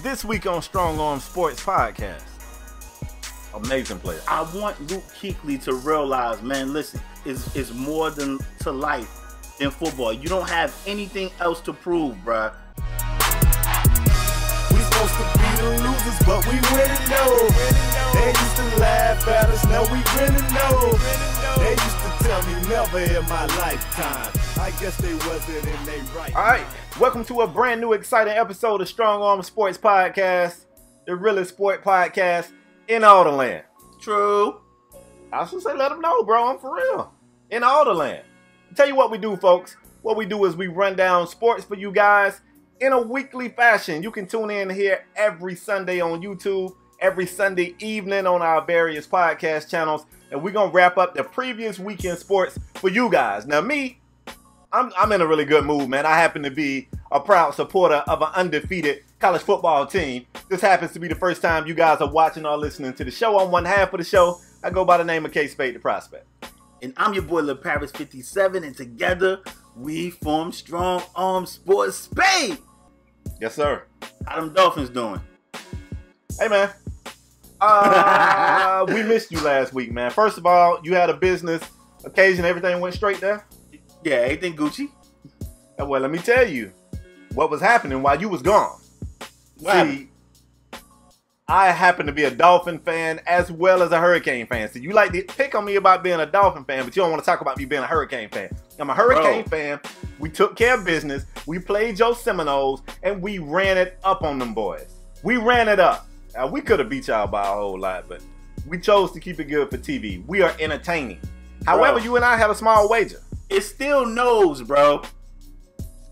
This week on Strong Arm Sports Podcast. Amazing player. I want Luke Kuechly to realize, man, listen, it's more than to life than football. You don't have anything else to prove, bruh. We supposed to be the losers, but we winning though. They used to laugh at us, now we winning though. They used to tell me never in my lifetime. I guess they wasn't in they right. All right, welcome to a brand new exciting episode of Strong Arm Sports Podcast, the realest sport podcast in all the land. True. I should say let them know, bro. I'm for real. In all the land. Tell you what we do, folks. What we do is we run down sports for you guys in a weekly fashion. You can tune in here every Sunday on YouTube, every Sunday evening on our various podcast channels, and we're going to wrap up the previous weekend sports for you guys. Now, me, I'm in a really good mood, man. I happen to be a proud supporter of an undefeated college football team. This happens to be the first time you guys are watching or listening to the show. I'm one half of the show. I go by the name of K-Spade the Prospect. And I'm your boy, LeParis 57, and together we form Strong Arm Sports Spade. Yes, sir. How them Dolphins doing? Hey, man. We missed you last week, man. First of all, you had a business occasion. Everything went straight there? Yeah, everything Gucci. Well, let me tell you what was happening while you was gone. See, I happen to be a Dolphin fan as well as a Hurricane fan. So you like to pick on me about being a Dolphin fan, but you don't want to talk about me being a Hurricane fan. I'm a Hurricane fan. We took care of business. We played Joe Seminoles, and we ran it up on them boys. We ran it up. Now, we could have beat y'all by a whole lot, but we chose to keep it good for TV. We are entertaining. However, you and I had a small wager. It still knows, bro.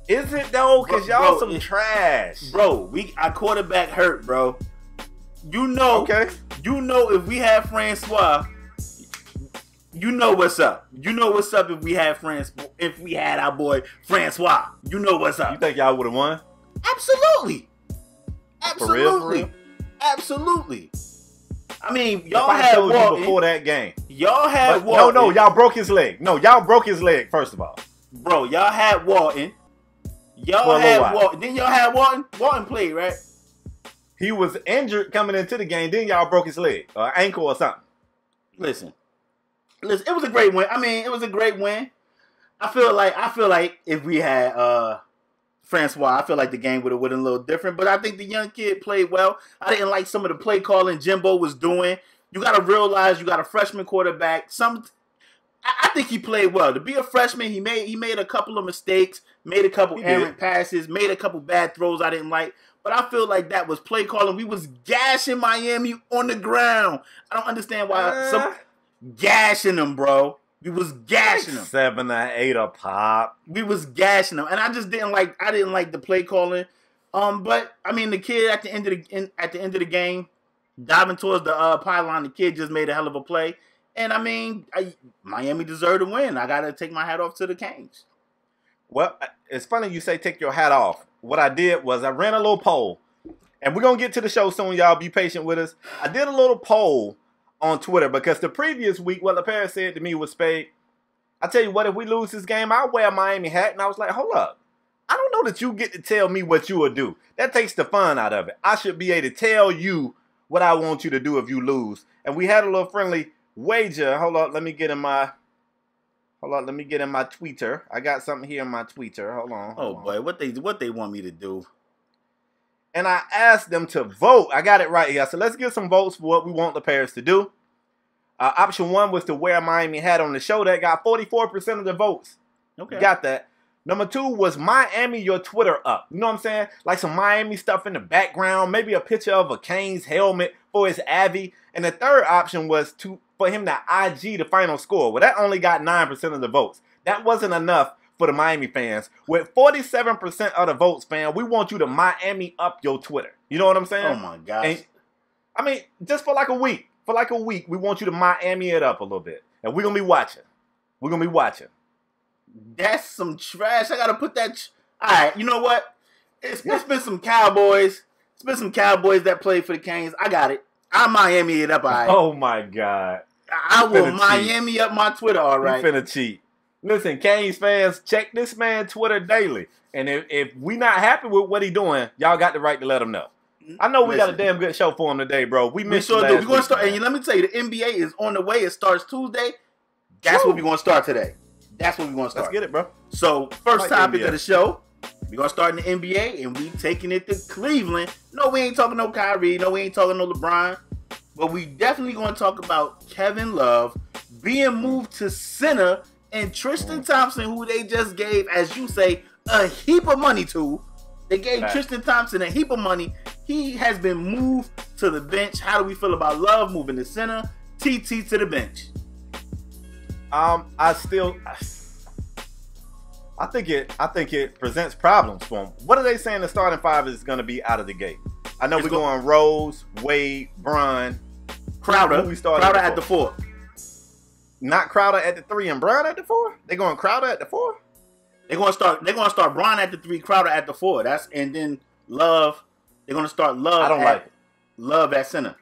Is it though? Because y'all some trash. Bro, our quarterback hurt, bro. You know, okay. You know if we had Francois, you know what's up. You know what's up if we had our boy Francois. You know what's up. You think y'all would have won? Absolutely. For real? Absolutely. I mean, y'all had Walton before that game. Y'all had Walton. No, y'all broke his leg. No, y'all broke his leg, first of all. Bro, y'all had Walton. Y'all had Walton. Then y'all had Walton. Walton played, right? He was injured coming into the game. Then y'all broke his leg or ankle or something. Listen, it was a great win. I mean, it was a great win. I feel like if we had Francois, I feel like the game would have been a little different. But I think the young kid played well. I didn't like some of the play calling Jimbo was doing. You got to realize you got a freshman quarterback. I think he played well. To be a freshman, he made a couple of mistakes, made a couple errant passes, made a couple bad throws I didn't like. But I feel like that was play calling. We was gashing Miami on the ground. I don't understand why gashing them, bro. We was gashing them. 7 or 8 a pop. We was gashing them, and I just didn't like the play calling. But I mean, the kid at the end of the game, diving towards the pylon, the kid just made a hell of a play. And I mean, Miami deserved to win. I gotta take my hat off to the Canes. Well, it's funny you say take your hat off. What I did was I ran a little poll, and we're gonna get to the show soon. Y'all be patient with us. I did a little poll on Twitter because the previous week, what LeParis said to me was, Spade, I tell you what, if we lose this game, I'll wear a Miami hat. And I was like, hold up. I don't know that you get to tell me what you will do. That takes the fun out of it. I should be able to tell you what I want you to do if you lose. And we had a little friendly wager. Hold up, let me get in my tweeter. I got something here in my tweeter. Hold on. Boy, what they want me to do? And I asked them to vote. I got it right here. So let's get some votes for what we want the Paris to do. Option 1 was to wear a Miami hat on the show. That got 44% of the votes. Okay. Got that. Number 2 was Miami your Twitter up. You know what I'm saying? Like some Miami stuff in the background. Maybe a picture of a Canes helmet for his Avi. And the third option was for him to IG the final score. Well, that only got 9% of the votes. That wasn't enough for the Miami fans. With 47% of the votes, fam, we want you to Miami up your Twitter. You know what I'm saying? Oh, my gosh. And, I mean, just for like a week. For like a week, we want you to Miami it up a little bit. And we're going to be watching. We're going to be watching. That's some trash. I got to put that. All right, you know what? It's been some Cowboys. It's been some Cowboys that played for the Canes. I got it. I'll Miami it up, all right. Oh, my God. I will Miami up my Twitter, all right. You finna cheat. Listen, Canes fans, check this man Twitter daily. And if we not happy with what he doing, y'all got the right to let him know. I know we got a damn good show for him today, bro. We missed sure last do. We're gonna week, start, man. and let me tell you, the NBA is on the way. It starts Tuesday. That's what we're gonna start today. That's what we're gonna start. Let's get it, bro. So first topic NBA. of the show, we're gonna start in the NBA, and we taking it to Cleveland. No, we ain't talking no Kyrie. No, we ain't talking no LeBron. But we definitely gonna talk about Kevin Love being moved to center, and Tristan Thompson, who they just gave, as you say, a heap of money to. They gave Tristan Thompson a heap of money. He has been moved to the bench. How do we feel about Love moving to center? TT to the bench. I think it presents problems for him. What are they saying the starting five is going to be out of the gate? I know we're going Rose, Wade, Bron, Crowder. Crowder at the 4. Not Crowder at the 3 and Bron at the 4. They going Crowder at the 4. They're gonna start Bron at the 3, Crowder at the 4. And then Love. They're gonna start Love. I don't like it. Love at center.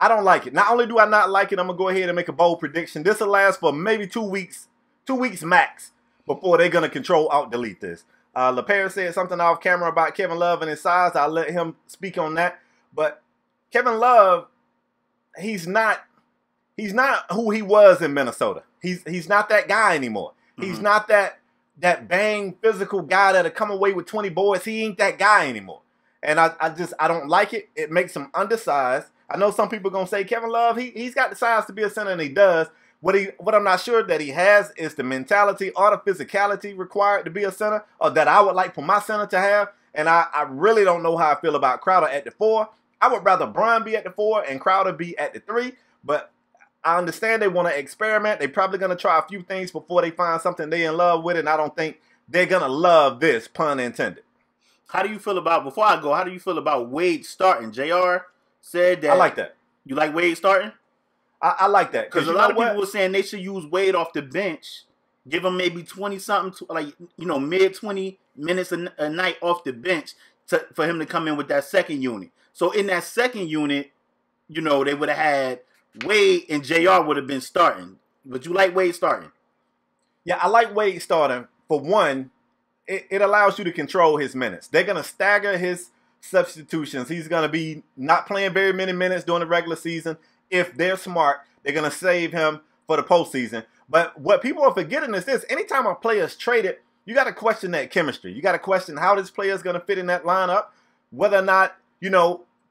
I don't like it. Not only do I not like it, I'm gonna go ahead and make a bold prediction. This will last for maybe 2 weeks, 2 weeks max, before they're gonna control alt delete this. LePere said something off camera about Kevin Love and his size. I'll let him speak on that. But Kevin Love, he's not who he was in Minnesota. He's not that guy anymore. Mm-hmm. He's not that bang physical guy that'll come away with 20 boards. He ain't that guy anymore. And I don't like it. It makes him undersized. I know some people are gonna say Kevin Love, he's got the size to be a center, and he does. What I'm not sure that he has is the mentality or the physicality required to be a center, or that I would like for my center to have. And I really don't know how I feel about Crowder at the 4. I would rather Bron be at the 4 and Crowder be at the 3. But I understand they want to experiment. They're probably going to try a few things before they find something they in love with, and I don't think they're going to love this, pun intended. How do you feel about, before I go, how do you feel about Wade starting? JR said that. I like that. You like Wade starting? I like that. Because a lot of people were saying they should use Wade off the bench, give him maybe 20-something, mid-20 minutes a night off the bench for him to come in with that second unit. So in that second unit, they would have had Wade and JR would have been starting. But you like Wade starting? Yeah, I like Wade starting. For one, it allows you to control his minutes. They're going to stagger his substitutions. He's going to be not playing very many minutes during the regular season. If they're smart, they're going to save him for the postseason. But what people are forgetting is this. Anytime a player is traded, you got to question that chemistry. You got to question how this player is going to fit in that lineup, whether or not,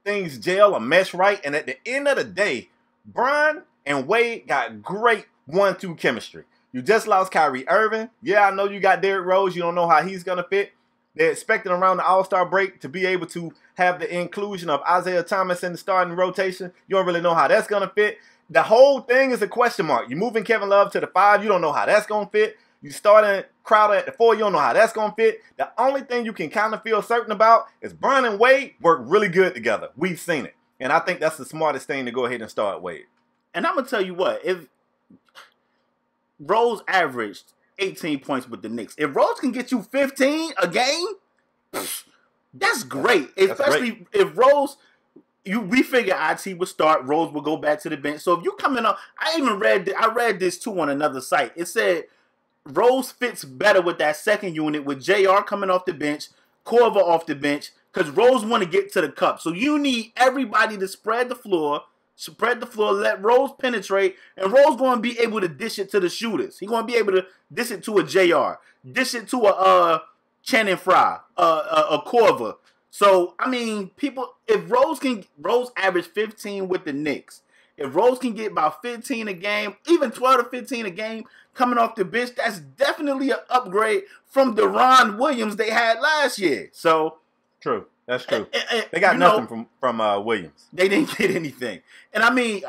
things gel or mesh right. And at the end of the day, Bron and Wade got great 1-2 chemistry. You just lost Kyrie Irving. Yeah, I know you got Derrick Rose. You don't know how he's going to fit. They're expecting around the All-Star break to be able to have the inclusion of Isaiah Thomas in the starting rotation. You don't really know how that's going to fit. The whole thing is a question mark. You're moving Kevin Love to the 5. You don't know how that's going to fit. You starting Crowder at the 4. You don't know how that's going to fit. The only thing you can kind of feel certain about is Bron and Wade work really good together. We've seen it. And I think that's the smartest thing to go ahead and start Wade. And I'm going to tell you what. If Rose averaged 18 points with the Knicks. If Rose can get you 15 a game, that's great. Especially if Rose, we figure IT would start, Rose would go back to the bench. So if you coming up, I read this too on another site. It said Rose fits better with that second unit with JR coming off the bench, Korver off the bench, because Rose want to get to the cup. So you need everybody to spread the floor, let Rose penetrate, and Rose going to be able to dish it to the shooters. He's going to be able to dish it to a JR, dish it to a Channing Frye, a Korver. So, I mean, if Rose average 15 with the Knicks, if Rose can get about 15 a game, even 12 to 15 a game coming off the bench, that's definitely an upgrade from Deron Williams they had last year. So, true. That's true. They got nothing from Williams. They didn't get anything. And I mean,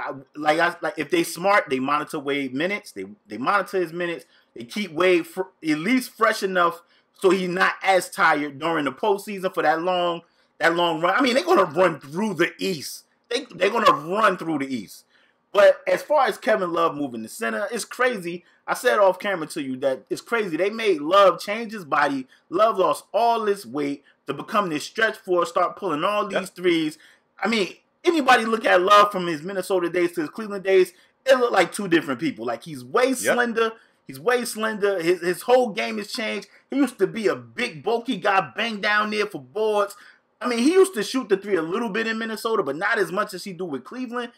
if they smart, they monitor Wade minutes. They monitor his minutes. They keep Wade at least fresh enough so he's not as tired during the postseason for that long run. I mean, they're gonna run through the East. They're gonna run through the East. But as far as Kevin Love moving to center, it's crazy. I said off camera to you that it's crazy. They made Love change his body. Love lost all this weight to become this stretch four, start pulling all these threes. I mean, anybody look at Love from his Minnesota days to his Cleveland days, it looked like two different people. Like, he's way slender. He's way slender. His whole game has changed. He used to be a big, bulky guy, bang down there for boards. I mean, he used to shoot the three a little bit in Minnesota, but not as much as he do with Cleveland.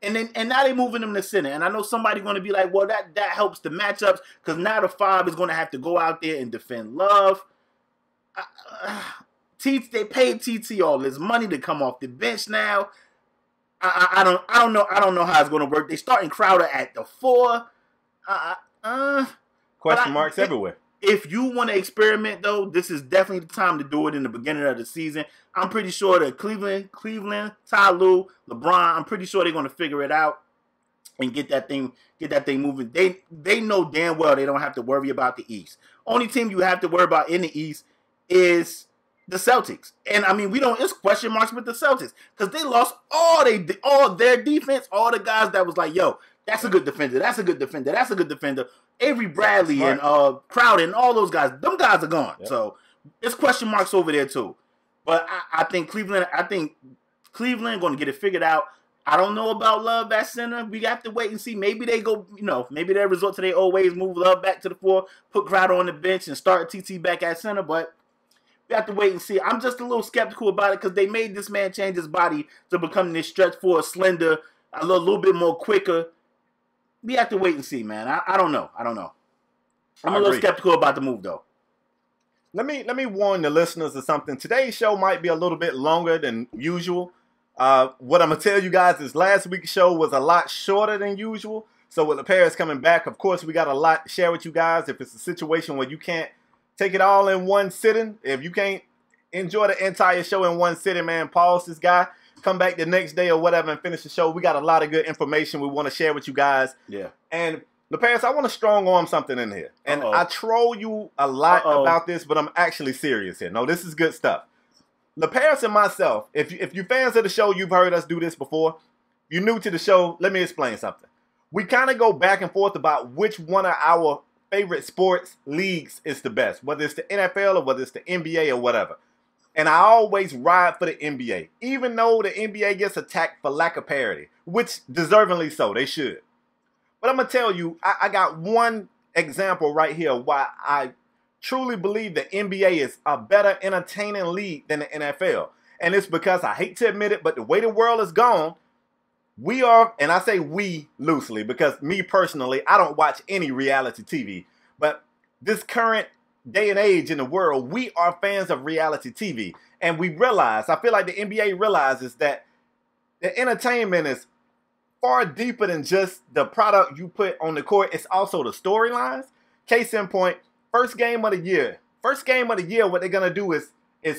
And now they're moving him to center. And I know somebody's going to be like, well, that helps the matchups because now the 5 is going to have to go out there and defend Love. They paid TT all this money to come off the bench now. I don't know how it's going to work. They're starting Crowder at the 4. Question marks everywhere. If you want to experiment, though, this is definitely the time to do it in the beginning of the season. I'm pretty sure that Cleveland, Ty Lue, LeBron, I'm pretty sure they're going to figure it out and get that thing moving. They know damn well they don't have to worry about the East. Only team you have to worry about in the East is the Celtics. And I mean, it's question marks with the Celtics because they lost all their defense, all the guys that was like, yo, that's a good defender, that's a good defender, that's a good defender. Avery Bradley and Crowder and all those guys, them guys are gone. Yep. So it's question marks over there too. But I think Cleveland going to get it figured out. I don't know about Love at center. We have to wait and see. Maybe they go, maybe they resort to their old ways, move Love back to the 4, put Crowder on the bench and start TT back at center. But we have to wait and see. I'm just a little skeptical about it because they made this man change his body to become this stretch 4, slender, a little bit more quicker. We have to wait and see, man. I don't know. I'm a little skeptical about the move, though. Let me warn the listeners of something. Today's show might be a little bit longer than usual. What I'm going to tell you guys is last week's show was a lot shorter than usual. So with the Paris coming back, of course, we got a lot to share with you guys. If it's a situation where you can't take it all in one sitting, if you can't enjoy the entire show in one sitting, man, pause this guy. Come back the next day or whatever and finish the show. We got a lot of good information we want to share with you guys. Yeah. And LeParis, I want to strong arm something in here. And I troll you a lot about this, but I'm actually serious here. No, this is good stuff. LeParis and myself, if you fans of the show, you've heard us do this before. If you're new to the show, let me explain something. We kind of go back and forth about which one of our favorite sports leagues is the best, whether it's the NFL or whether it's the NBA or whatever. And I always ride for the NBA, even though the NBA gets attacked for lack of parity, which deservingly so, they should. But I'm going to tell you, I got one example right here why I truly believe the NBA is a better entertaining league than the NFL. And it's because, I hate to admit it, but the way the world is gone, we are, and I say we loosely, because me personally, I don't watch any reality TV. But this current day and age in the world, we are fans of reality TV. And we realize, I feel like the NBA realizes that the entertainment is far deeper than just the product you put on the court. It's also the storylines. Case in point, first game of the year, what they're going to do is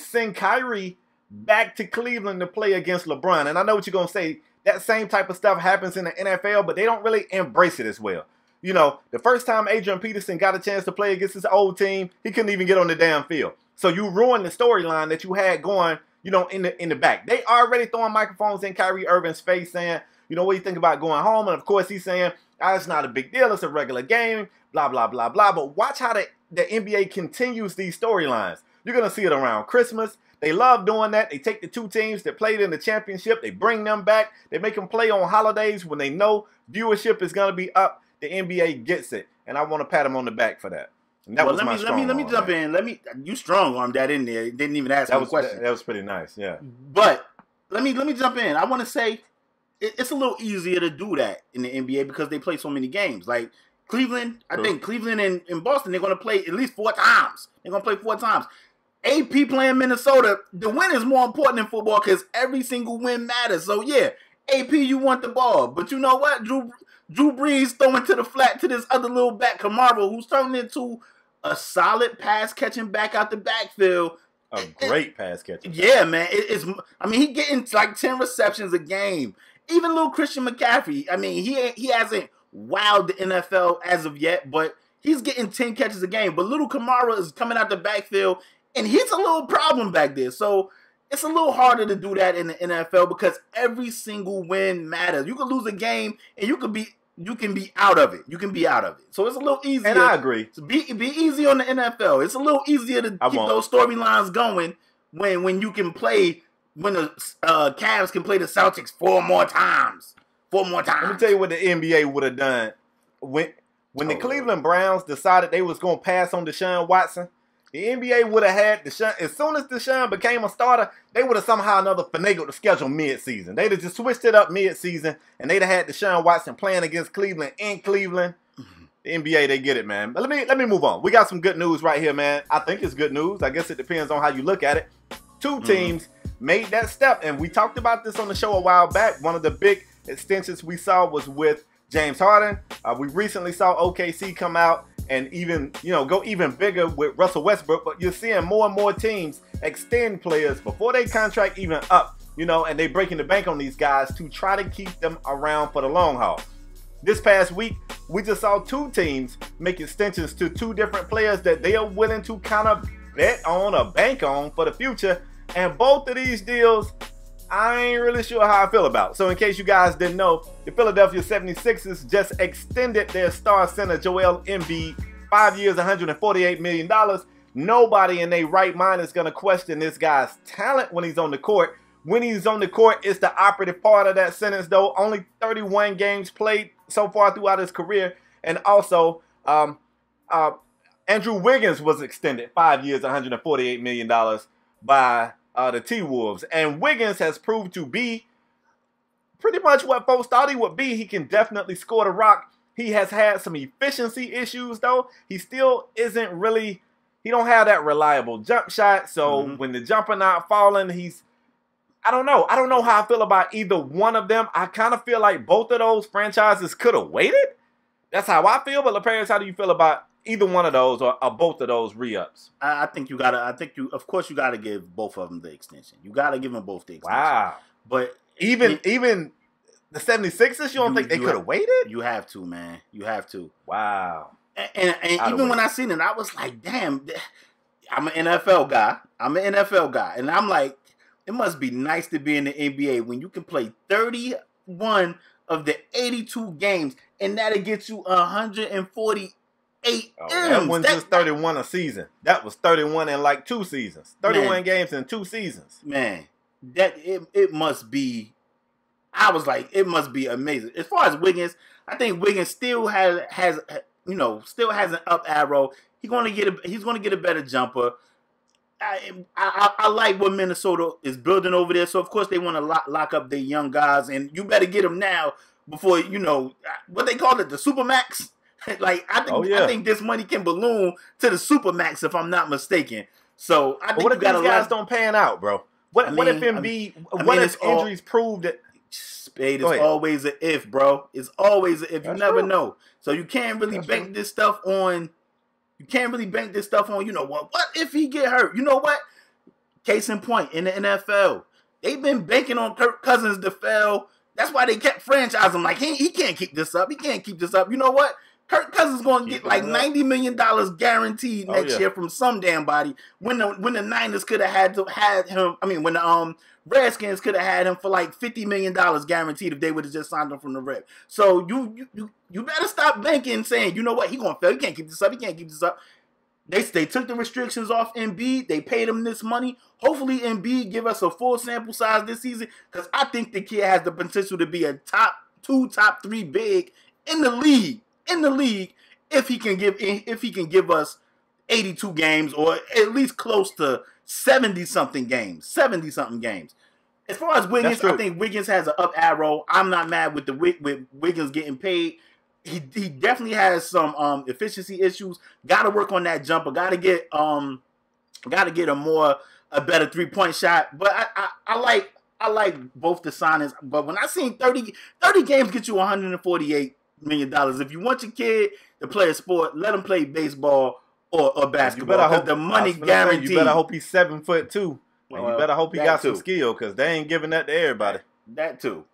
send Kyrie back to Cleveland to play against LeBron. And I know what you're going to say. That same type of stuff happens in the NFL, but they don't really embrace it as well. The first time Adrian Peterson got a chance to play against his old team, he couldn't even get on the damn field. So you ruined the storyline that you had going, in the back. They already throwing microphones in Kyrie Irving's face saying, what do you think about going home? And of course he's saying, it's not a big deal. It's a regular game, blah, blah, blah, blah. But watch how the NBA continues these storylines. You're going to see it around Christmas. They love doing that. They take the two teams that played in the championship. They bring them back. They make them play on holidays when they know viewership is going to be up. The NBA gets it, and I want to pat him on the back for that. And that was my strong arm. Let me jump in. You strong arm that in there. Didn't even ask me a question. That was pretty nice, yeah. But let me jump in. I want to say it's a little easier to do that in the NBA because they play so many games. Like Cleveland, I think Cleveland and Boston, they're going to play at least 4 times. They're going to play 4 times. AP playing Minnesota, the win is more important than football because every single win matters. So yeah, AP, you want the ball, but you know what, Drew Brees throwing to the flat to this other little back, Kamara, who's turning into a solid pass catching back out the backfield. A great pass catcher. Yeah, man. He getting like 10 receptions a game. Even little Christian McCaffrey. I mean, he hasn't wowed the NFL as of yet, but he's getting 10 catches a game. But little Kamara is coming out the backfield, and he's a little problem back there. So it's a little harder to do that in the NFL because every single win matters. You can lose a game, and you can be out of it. You can be out of it. So it's a little easier. And I agree. Be easy on the NFL. It's a little easier to keep those storylines going when you can play, when the Cavs can play the Celtics 4 more times. 4 more times. Let me tell you what the NBA would have done. When the Cleveland Browns decided they was going to pass on Deshaun Watson, The NBA would have had Deshaun. As soon as Deshaun became a starter, they would have somehow or another finagled the schedule mid-season. They'd have just switched it up mid-season, and they'd have had Deshaun Watson playing against Cleveland in Cleveland. The NBA, they get it, man. But let me move on. We got some good news right here, man. I think it's good news. I guess it depends on how you look at it. Two teams made that step, and we talked about this on the show a while back. One of the big extensions we saw was with James Harden. We recently saw OKC come out and even, go even bigger with Russell Westbrook. But you're seeing more and more teams extend players before they contract even up, and they breaking the bank on these guys to try to keep them around for the long haul. This past week, we just saw two teams make extensions to two different players that they are willing to kind of bet on or bank on for the future. And both of these deals, I ain't really sure how I feel about. So in case you guys didn't know, the Philadelphia 76ers just extended their star center Joel Embiid 5 years, $148 million. Nobody in their right mind is going to question this guy's talent when he's on the court. When he's on the court, it's the operative part of that sentence, though. Only 31 games played so far throughout his career. And also, Andrew Wiggins was extended 5 years, $148 million by the T-Wolves. And Wiggins has proved to be pretty much what folks thought he would be. He can definitely score the rock. He has had some efficiency issues, though. He still isn't really, he don't have that reliable jump shot. So when the jumper not falling, I don't know. I don't know how I feel about either one of them. I kind of feel like both of those franchises could have waited. That's how I feel. But LaParis, how do you feel about either one of those or both of those re-ups? I think you gotta give both of them the extension. You gotta give them both the extension. Wow. But even the 76ers, you don't think they could have waited? You have to, man. You have to. Wow. And even when I seen it, I was like, damn, I'm an NFL guy. And I'm like, it must be nice to be in the NBA when you can play 31 of the 82 games, and that'll get you 148 That wasn't just 31 a season. That was 31 in like 2 seasons. 31 games in 2 seasons. Man, it must be. I was like, it must be amazing. As far as Wiggins, I think Wiggins still has an up arrow. He's gonna get a better jumper. I like what Minnesota is building over there. So, of course, they want to lock up their young guys. And you better get them now before, what they call it, the Supermax. Like, I think this money can balloon to the Supermax, if I'm not mistaken. So, I think what if these guys don't pan out, bro? What if injuries prove that? Spade is always an if, bro. It's always an if. You never know. So, you can't really bank this stuff on... what if he get hurt? You know what? Case in point, in the NFL, they've been banking on Kirk Cousins to fail. That's why they kept franchising. Like, he can't keep this up. He can't keep this up. You know what? Kirk Cousins is going to get like $90 million guaranteed next year from some damn body. When the Niners could have had him. I mean, when the Redskins could have had him for like $50 million guaranteed if they would have just signed him from the Reds. So you better stop banking saying, you know what, he gonna fail. He can't keep this up. He can't keep this up. They took the restrictions off Embiid. They paid him this money. Hopefully Embiid give us a full sample size this season, because I think the kid has the potential to be a top 2, top 3 big in the league. If he can give us 82 games, or at least close to 70-something games. As far as Wiggins, I think Wiggins has an up arrow. I'm not mad with Wiggins getting paid. He definitely has some efficiency issues. Got to work on that jumper. Got to get a better 3-point shot. But I like both the signings. But when I seen 30 games get you $148 million, if you want your kid to play a sport, let him play baseball or basketball. Because the money guaranteed. You better hope he's 7'2". You better hope he got some skill, because they ain't giving that to everybody. That too.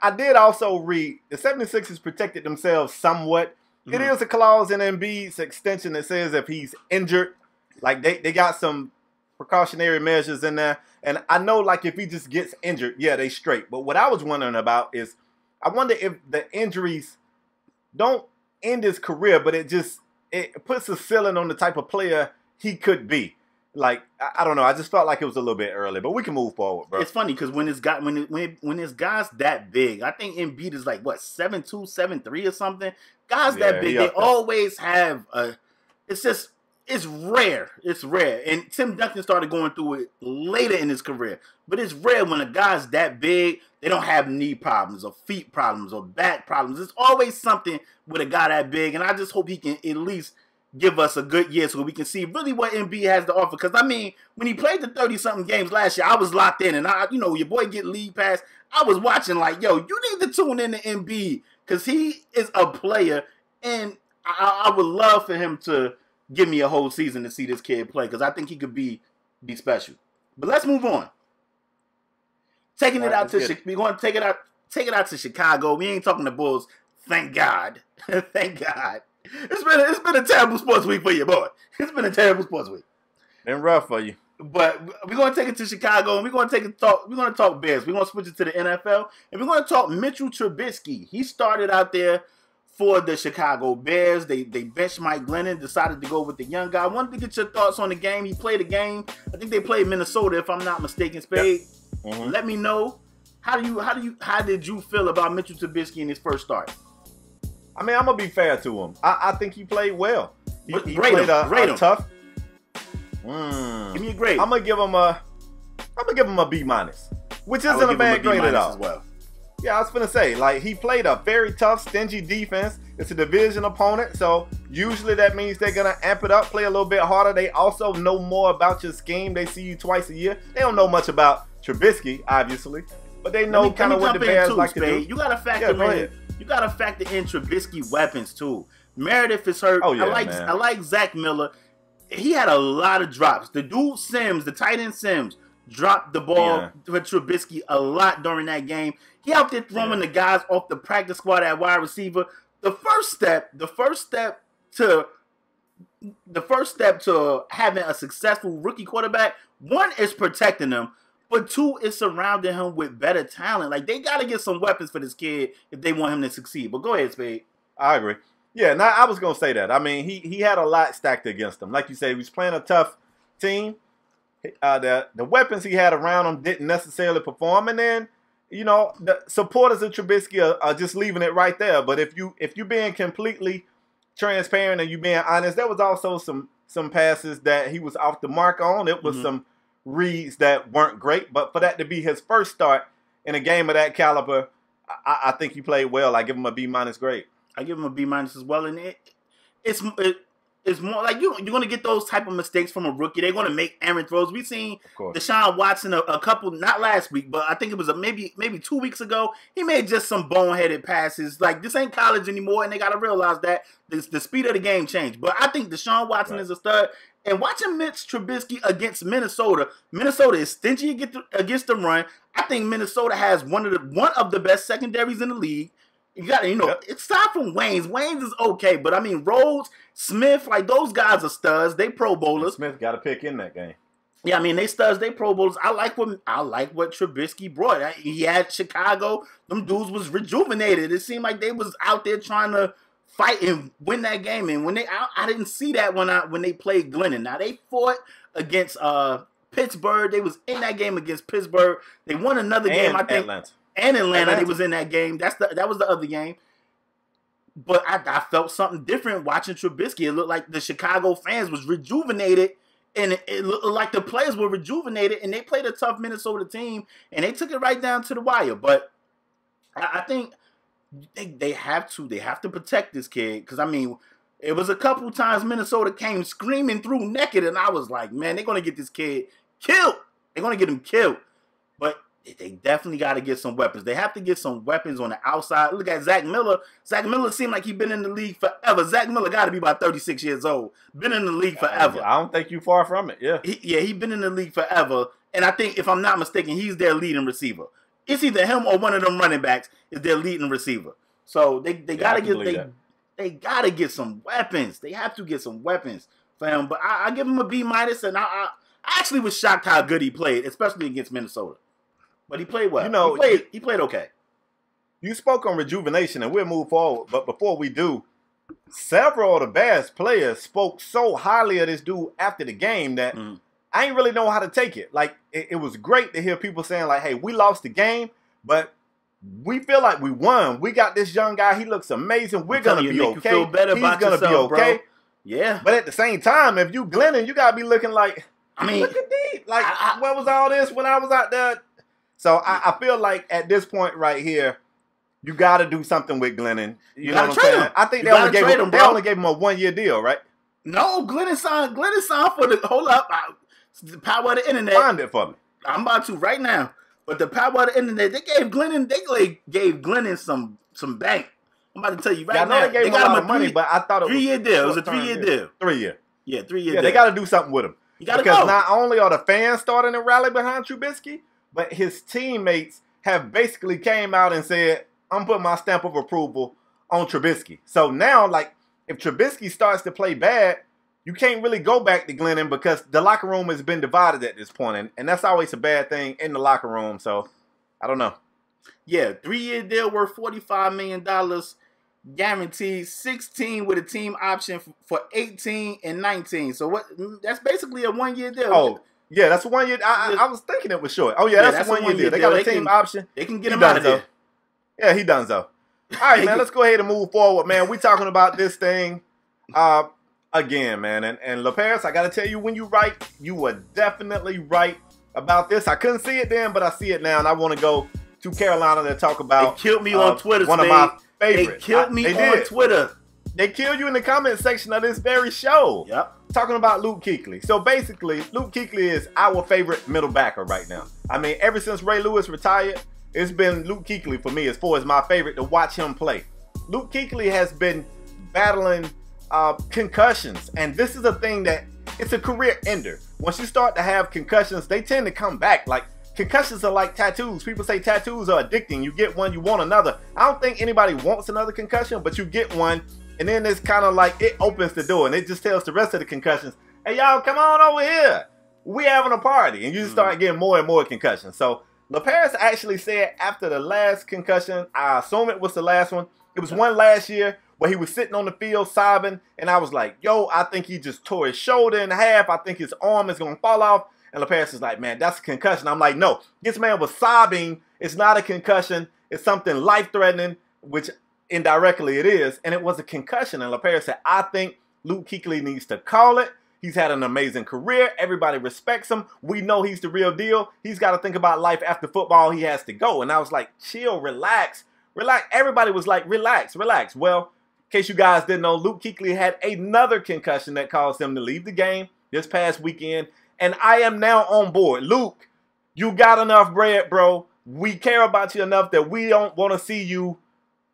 I did also read the 76ers protected themselves somewhat. Mm-hmm. It is a clause in Embiid's extension that says if he's injured, like they got some precautionary measures in there. And I know, like, if he just gets injured, yeah, they straight. But what I was wondering about is, I wonder if the injuries don't end his career, but it puts a ceiling on the type of player he could be. Like, I don't know. I just felt like it was a little bit early, but we can move forward, bro. It's funny because when it's guys that big, I think Embiid is like what 7'2", 7'3" or something. Guys that big, they always have it's rare. It's rare. And Tim Duncan started going through it later in his career. But it's rare when a guy's that big, they don't have knee problems or feet problems or back problems. There's always something with a guy that big. And I just hope he can at least give us a good year so we can see really what Embiid has to offer. Because, I mean, when he played the 30-something games last year, I was locked in. And, your boy get league pass. I was watching like, yo, you need to tune in to Embiid because he is a player. And I would love for him to give me a whole season to see this kid play because I think he could be special. But let's move on. We're going to take it out to Chicago. We ain't talking the Bulls. Thank God. Thank God. It's been a terrible sports week for you, boy. It's been a terrible sports week. Been rough for you. But we're going to take it to Chicago, and we're going to talk Bears. We're going to switch it to the NFL, and we're going to talk Mitchell Trubisky. He started out there for the Chicago Bears. They benched Mike Glennon, decided to go with the young guy. I wanted to get your thoughts on the game. He played a game. I think they played Minnesota, if I'm not mistaken. Spade, yep. Mm-hmm. Let me know how did you feel about Mitchell Trubisky in his first start? I mean, I'm gonna be fair to him. I think he played well. He played a tough. Give me a grade. I'm gonna give him a B-, which isn't a bad grade at all. As well. Yeah, I was gonna say, like, he played a very tough, stingy defense. It's a division opponent, so usually that means they're gonna amp it up, play a little bit harder. They also know more about your scheme. They see you twice a year. They don't know much about Trubisky, obviously, but they know kind of what the Bears like to do. You gotta factor in. You gotta factor in Trubisky weapons too. Meredith is hurt. Oh, yeah, I like Zach Miller. He had a lot of drops. The dude Sims, the tight end Sims, dropped the ball for Trubisky a lot during that game. He out there throwing the guys off the practice squad at wide receiver. The first step to having a successful rookie quarterback, one is protecting them, but two is surrounding him with better talent. Like, they got to get some weapons for this kid if they want him to succeed. But go ahead, Spade. I agree. Yeah, now I was going to say that. I mean, he had a lot stacked against him. Like you said, he was playing a tough team. The weapons he had around him didn't necessarily perform. And then, the supporters of Trubisky are just leaving it right there. But if you're being completely transparent and you being honest, there was also some passes that he was off the mark on. It was some reads that weren't great. But for that to be his first start in a game of that caliber, I think he played well. I give him a B- grade. I give him a B- as well. And it's more like you're going to get those type of mistakes from a rookie. They're going to make errant throws. We've seen Deshaun Watson a couple, not last week, but I think it was maybe 2 weeks ago. He made just some boneheaded passes. Like, this ain't college anymore, and they got to realize that the speed of the game changed. But I think Deshaun Watson is a stud. And watching Mitch Trubisky against Minnesota is stingy against the run. I think Minnesota has one of the best secondaries in the league. You got to, aside from Wayne's is okay, but I mean, Rhodes, Smith, like, those guys are studs. They Pro Bowlers. Smith got to pick in that game. Yeah, I mean, they studs, they Pro Bowlers. I like what Trubisky brought. He had Chicago. Them dudes was rejuvenated. It seemed like they was out there trying to fight and win that game. And I didn't see that when they played Glennon. Now, they fought against Pittsburgh. They was in that game against Pittsburgh. They won another game, I think. Atlanta, they was in that game. That was the other game. But I felt something different watching Trubisky. It looked like the Chicago fans was rejuvenated, and it looked like the players were rejuvenated, and they played a tough Minnesota team, and they took it right down to the wire. But I think they have to protect this kid, because, I mean, it was a couple times Minnesota came screaming through naked, and I was like, man, they're going to get this kid killed. They're going to get him killed. But they definitely got to get some weapons. They have to get some weapons on the outside. Look at Zach Miller. Zach Miller seemed like he's been in the league forever. Zach Miller got to be about 36 years old. Been in the league forever. I don't think you're far from it, yeah. He's been in the league forever. And I think, if I'm not mistaken, he's their leading receiver. It's either him or one of them running backs is their leading receiver. So they got to get some weapons. They have to get some weapons for him. But I give him a B-, and I actually was shocked how good he played, especially against Minnesota. But he played well. He played okay. You spoke on rejuvenation, and we'll move forward. But before we do, several of the Bears players spoke so highly of this dude after the game that I ain't really know how to take it. Like, it was great to hear people saying, like, hey, we lost the game, but we feel like we won. We got this young guy. He looks amazing. We're going to be okay. He's going to be okay. Yeah. But at the same time, if you Glennon, you gotta be looking like, I mean, look at these. Like, what was all this when I was out there? So I feel like at this point right here, you got to do something with Glennon. You know what I'm saying? I think they only gave him a 1-year deal, right? No, Glennon signed for the. Hold up, the power of the internet. Find it for me. I'm about to right now. But the power of the internet, they gave Glennon some bank. I'm about to tell you right now. I know they gave him a lot of money, but I thought it was 3-year deal. It was a 3-year deal. 3-year. Yeah, 3-year deal. Yeah, they got to do something with him. Because not only are the fans starting to rally behind Trubisky, but his teammates have basically came out and said, I'm putting my stamp of approval on Trubisky. So now, like, if Trubisky starts to play bad, you can't really go back to Glennon because the locker room has been divided at this point, and that's always a bad thing in the locker room. So, I don't know. Yeah, 3-year deal worth $45 million, guaranteed 16 with a team option for 18 and 19. So what? That's basically a 1-year deal. Oh, yeah, that's a 1 year. I was thinking it was short. Oh, yeah, that's a 1 year deal. They got a team option. They can get him out of there. Yeah, he done so. All right, man, let's go ahead and move forward, man. We talking about this thing again, man. And LaParis, I got to tell you, when you right, you were definitely right about this. I couldn't see it then, but I see it now, and I want to go to Carolina to talk about. They killed me on Twitter, one of my favorites. They killed me on Twitter. They killed you in the comment section of this very show. Yep. Talking about Luke Kuechly. So basically, Luke Kuechly is our favorite middle backer right now. I mean, ever since Ray Lewis retired, it's been Luke Kuechly for me as far as my favorite to watch him play. Luke Kuechly has been battling concussions, and this is a thing that it's a career ender. Once you start to have concussions, they tend to come back. Like, concussions are like tattoos. People say tattoos are addicting. You get one, you want another. I don't think anybody wants another concussion, but you get one, and then it's kind of like it opens the door, and it just tells the rest of the concussions, hey, y'all, come on over here. We having a party. And you just start getting more and more concussions. So LaParis actually said after the last concussion, I assume it was the last one. It was one last year where he was sitting on the field sobbing, and I was like, yo, I think he just tore his shoulder in half. I think his arm is going to fall off. And LaParis is like, man, that's a concussion. I'm like, no, this man was sobbing. It's not a concussion. It's something life-threatening, which indirectly it is. And it was a concussion. And LaParis said, I think Luke Kuechly needs to call it. He's had an amazing career. Everybody respects him. We know he's the real deal. He's got to think about life after football. He has to go. And I was like, chill, relax, relax. Everybody was like, relax, relax. Well, in case you guys didn't know, Luke Kuechly had another concussion that caused him to leave the game this past weekend. And I am now on board. Luke, you got enough bread, bro. We care about you enough that we don't want to see you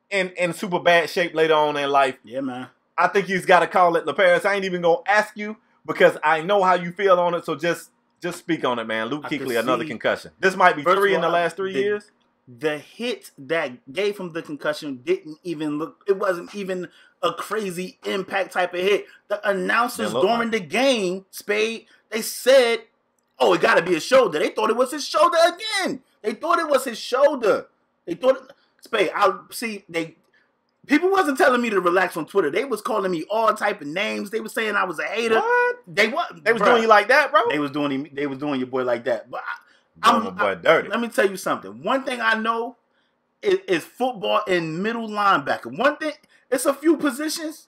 in super bad shape later on in life. Yeah, man. I think he's got to call it. LaParis, I ain't even going to ask you because I know how you feel on it. So just speak on it, man. Luke Kuechly, another concussion. This might be 3 in the last 3 years. The hit that gave him the concussion didn't even look, it wasn't even a crazy impact type of hit. The announcers during the game, Spade, they said, oh, it got to be his shoulder. They thought it was his shoulder again. They thought it was his shoulder. They thought, Spade, people wasn't telling me to relax on Twitter. They was calling me all type of names. They was saying I was a hater. What? They was doing you like that, bro? They was doing your boy like that. But dirty. Let me tell you something. One thing I know is football and middle linebacker. One thing, it's a few positions.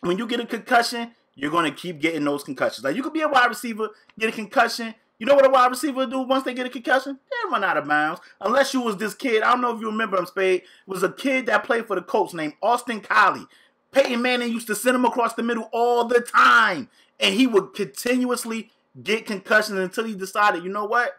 When you get a concussion, you're going to keep getting those concussions. Like, you could be a wide receiver, get a concussion. You know what a wide receiver do once they get a concussion? They run out of bounds. Unless you was this kid. I don't know if you remember him, Spade. It was a kid that played for the Colts named Austin Kuechly. Peyton Manning used to send him across the middle all the time. And he would continuously get concussions until he decided, you know what?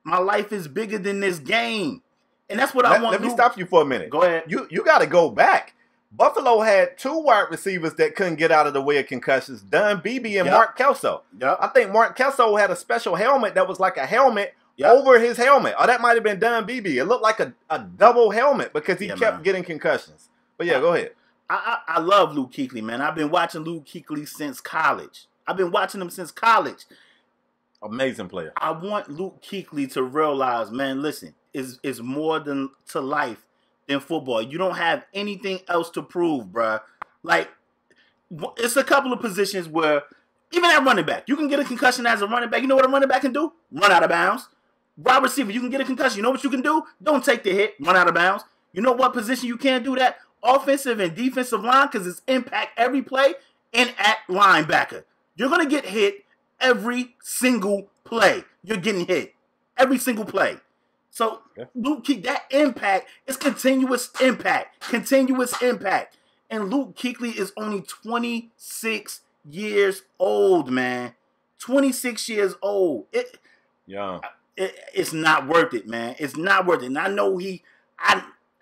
My life is bigger than this game. And that's what I want to do. Let me stop you for a minute. Go ahead. You got to go back. Buffalo had 2 wide receivers that couldn't get out of the way of concussions, Don Beebe and Mark Kelso. Yep. I think Mark Kelso had a special helmet that was like a helmet over his helmet. Or that might have been Don Beebe. It looked like a double helmet because he kept getting concussions. But yeah, go ahead. I love Luke Kuechly, man. I've been watching Luke Kuechly since college. I've been watching him since college. Amazing player. I want Luke Kuechly to realize, man, listen, is more than to life than football. You don't have anything else to prove, bruh. Like, it's a couple of positions where, even at running back, you can get a concussion as a running back. You know what a running back can do? Run out of bounds. Wide receiver, you can get a concussion. You know what you can do? Don't take the hit. Run out of bounds. You know what position you can't do that? Offensive and defensive line, because it's impact every play. and at linebacker. You're going to get hit every single play. You're getting hit every single play. So Luke Kuechly, that impact is continuous impact. And Luke Kuechly is only 26 years old, man. 26 years old. It's not worth it, man. It's not worth it. And I know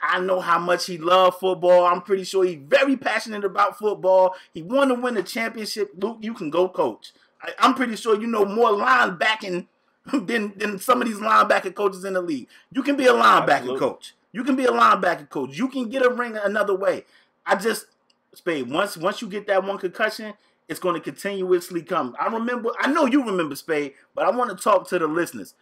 I know how much he loves football. I'm pretty sure he's very passionate about football. He wanted to win the championship. Luke, you can go coach. I'm pretty sure you know more linebacking than some of these linebacker coaches in the league. You can be a linebacker coach. You can get a ring another way. Spade, once you get that one concussion, it's going to continuously come. I know you remember, Spade, but I want to talk to the listeners.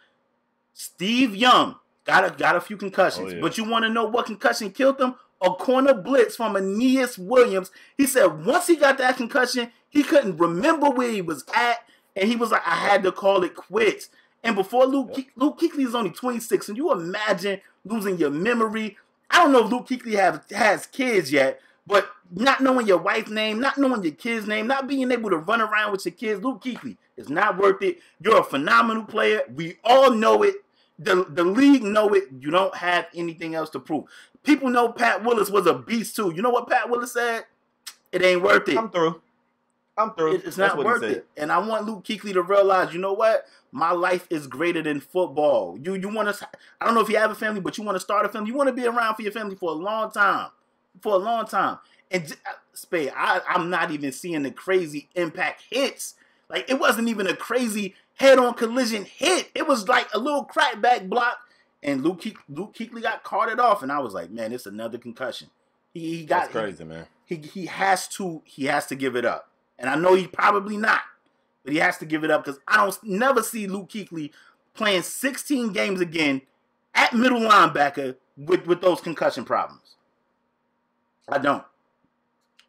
Steve Young got a few concussions, but you want to know what concussion killed him? A corner blitz from Aeneas Williams. He said once he got that concussion, he couldn't remember where he was at, and he was like, I had to call it quits. And before Luke Kuechly is only 26, and you imagine losing your memory. I don't know if Luke Kuechly has kids yet, but not knowing your wife's name, not knowing your kid's name, not being able to run around with your kids, Luke Kuechly is not worth it. You're a phenomenal player. We all know it. The league know it. You don't have anything else to prove. People know Pat Willis was a beast too. You know what Pat Willis said? It ain't worth it. I'm through. It's not worth it. And I want Luke Kuechly to realize, you know what? My life is greater than football. You want to, I don't know if you have a family, but you want to start a family. You want to be around for your family for a long time. And Spade, I'm not even seeing the crazy impact hits. Like, it wasn't even a crazy head-on collision hit. It was like a little crackback block, and Luke Kuechly got carted off, and I was like, man, it's another concussion. That's crazy, man. He has to give it up. And I know he's probably not, but he has to give it up because I don't never see Luke Kuechly playing 16 games again at middle linebacker with those concussion problems. I don't.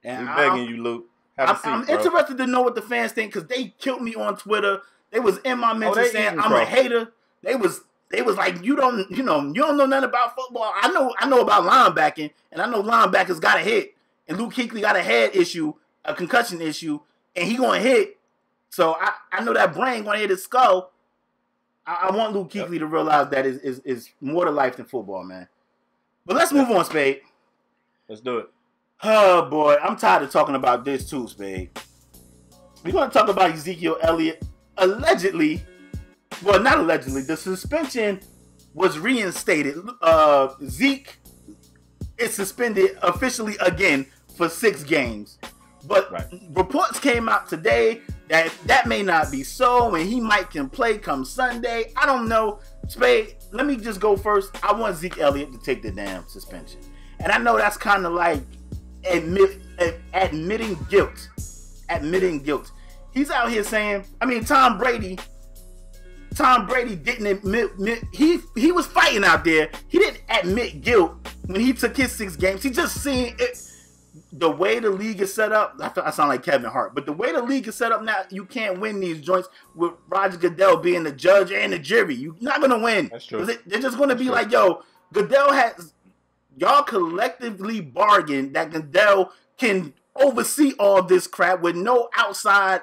And we're begging you, Luke. I'm interested to know what the fans think because they killed me on Twitter. They was in my mentions saying I'm a hater. They was like, you don't know nothing about football. I know about linebacking, and I know linebackers got a hit, and Luke Kuechly got a head issue, a concussion issue, and he gonna hit. So I know that brain gonna hit his skull. I want Luke Kuechly to realize that is more to life than football, man. But let's move on, Spade. Let's do it. Oh boy, I'm tired of talking about this too, Spade. We're gonna talk about Ezekiel Elliott. Allegedly, well, not allegedly, the suspension was reinstated. Zeke is suspended officially again for 6 games. But reports came out today that may not be so, and he can play come Sunday. I don't know. Spade, let me just go first. I want Zeke Elliott to take the damn suspension. And I know that's kind of like admitting guilt. He's out here saying, I mean, Tom Brady didn't admit, he was fighting out there. He didn't admit guilt when he took his 6 games. He just seen it. The way the league is set up, I sound like Kevin Hart, but the way the league is set up now, you can't win these joints with Roger Goodell being the judge and the jury. You're not going to win. That's true. They're just going to be like, yo, Goodell y'all collectively bargained that Goodell can oversee all this crap with no outside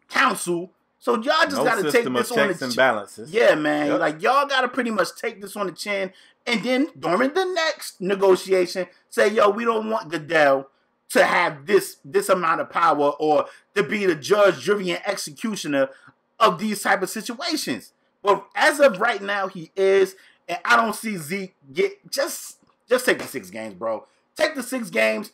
counsel. So y'all just got to take this on the chin. Balances. Yeah, man. Yep. Like, y'all got to pretty much take this on the chin. And then during the next negotiation, say, yo, we don't want Goodell to have this amount of power or to be the judge, jury, and executioner of these type of situations. But as of right now, he is. And I don't see Zeke just take the 6 games, bro. Take the 6 games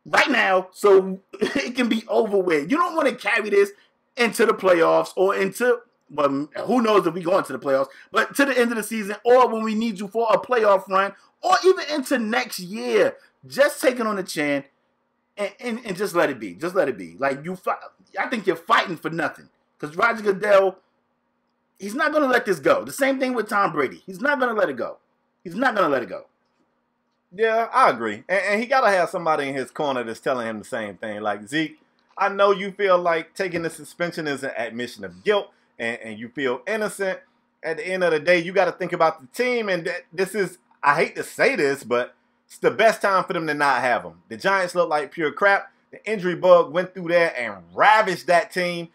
right now so it can be over with. You don't want to carry this into the playoffs or into, well, who knows if we go into the playoffs, but to the end of the season or when we need you for a playoff run or even into next year. Just take it on the chin and just let it be. Just let it be. Like, I think you're fighting for nothing because Roger Goodell, he's not going to let this go. The same thing with Tom Brady. He's not going to let it go. Yeah, I agree. And he got to have somebody in his corner that's telling him the same thing. Like, Zeke, I know you feel like taking the suspension is an admission of guilt and you feel innocent. At the end of the day, you got to think about the team. And this is, I hate to say this, but it's the best time for them to not have him. The Giants look like pure crap. The injury bug went through there and ravaged that team.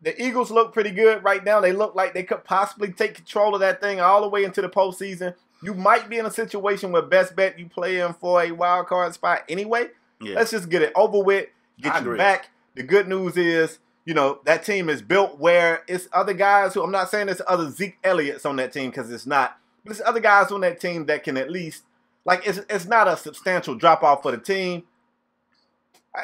The Eagles look pretty good right now. They look like they could possibly take control of that thing all the way into the postseason. You might be in a situation where best bet you play in for a wild card spot anyway. Yeah. Let's just get it over with, get you back. The good news is, you know, that team is built where it's other guys who, I'm not saying there's other Zeke Elliots on that team because it's not, but there's other guys on that team that can at least, like, it's not a substantial drop-off for the team.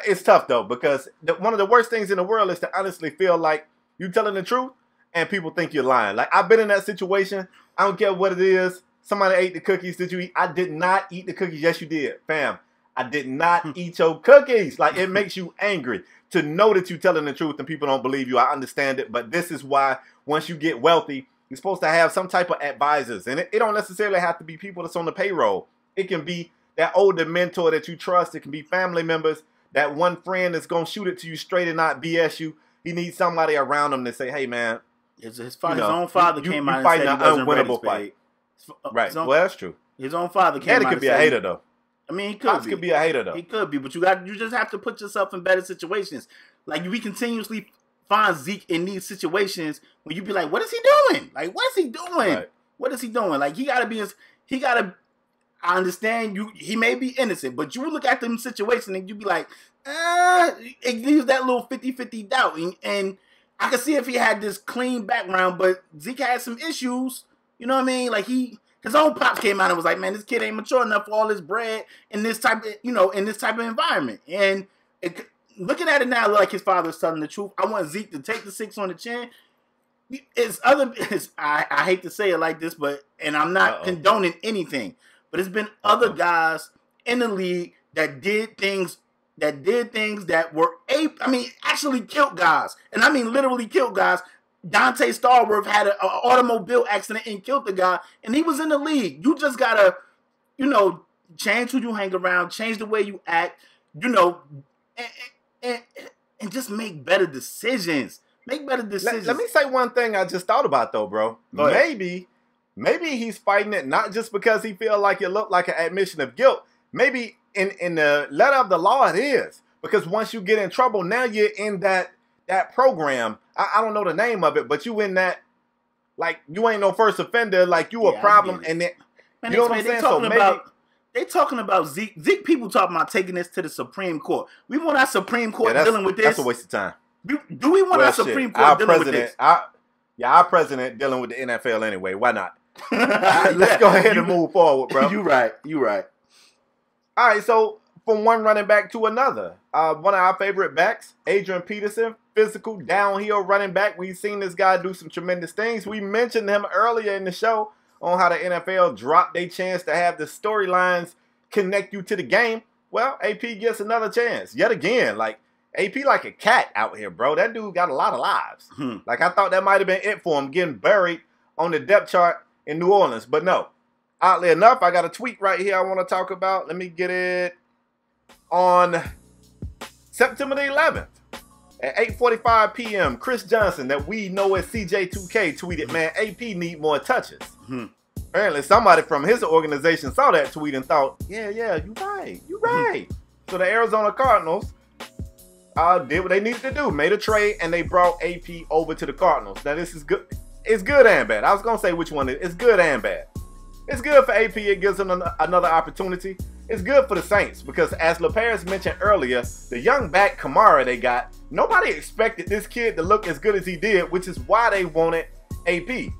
It's tough, though, because one of the worst things in the world is to honestly feel like you're telling the truth and people think you're lying. Like, I've been in that situation. I don't care what it is. Somebody ate the cookies. Did you eat? I did not eat the cookies. Yes, you did. Fam, I did not eat your cookies. Like, it makes you angry to know that you're telling the truth and people don't believe you. I understand it, but this is why once you get wealthy, you're supposed to have some type of advisors. And it don't necessarily have to be people that's on the payroll. It can be that older mentor that you trust. It can be family members. That one friend that's going to shoot it to you straight and not BS you. He needs somebody around him to say, hey, man. His own father came out and said he wasn't ready fight. Right. Well, that's true. His own father came out and said. He could be a hater, though. I mean, he could be. Could be a hater, though. He could be, but you just have to put yourself in better situations. Like, we continuously find Zeke in these situations where you be like, what is he doing? Like, what is he doing? Right. What is he doing? Like, I understand he may be innocent, but you look at them situation and you be like, it leaves that little 50-50 doubt. And I can see if he had this clean background, but Zeke had some issues. You know what I mean? Like, his own pops came out and was like, man, this kid ain't mature enough for all this bread in this type of environment. And looking at it now, like his father's telling the truth. I want Zeke to take the 6 on the chin. I hate to say it like this, and I'm not condoning anything, but it's been other guys in the league that did things that were actually killed guys. And I mean literally killed guys. Dante Starworth had an automobile accident and killed the guy, and he was in the league. You just gotta, change who you hang around, change the way you act, and just make better decisions. Make better decisions. Let me say one thing I just thought about, though, bro. Maybe he's fighting it not just because he feel like it looked like an admission of guilt. Maybe in the letter of the law it is. Because once you get in trouble, now you're in that program. I don't know the name of it, but you in that, like, you ain't no first offender, like you a problem. And then, you know what I'm saying? So maybe they talking about Zeke. Zeke people talking about taking this to the Supreme Court. We want our Supreme Court dealing with this. That's a waste of time. Do we want our Supreme Court dealing with this? Our president dealing with the NFL anyway. Why not? Let's go ahead and move forward, bro. You right. All right, so from one running back to another. One of our favorite backs, Adrian Peterson, physical, downhill running back. We've seen this guy do some tremendous things. We mentioned him earlier in the show on how the NFL dropped their chance to have the storylines connect you to the game. Well, AP gets another chance. Yet again, like, AP like a cat out here, bro. That dude got a lot of lives. Like, I thought that might have been it for him, getting buried on the depth chart in New Orleans. But no. Oddly enough, I got a tweet right here I want to talk about. Let me get it. On September the 11th at 8:45 p.m., Chris Johnson, that we know as CJ2K, tweeted, man, AP need more touches. Apparently, somebody from his organization saw that tweet and thought, yeah, you right. So the Arizona Cardinals did what they needed to do, made a trade, and they brought AP over to the Cardinals. Now, this is good. It's good and bad. I was going to say which one it is. It's good and bad. It's good for AP. It gives them another opportunity. It's good for the Saints because, as LaParis mentioned earlier, the young back Kamara they got, nobody expected this kid to look as good as he did, which is why they wanted AP.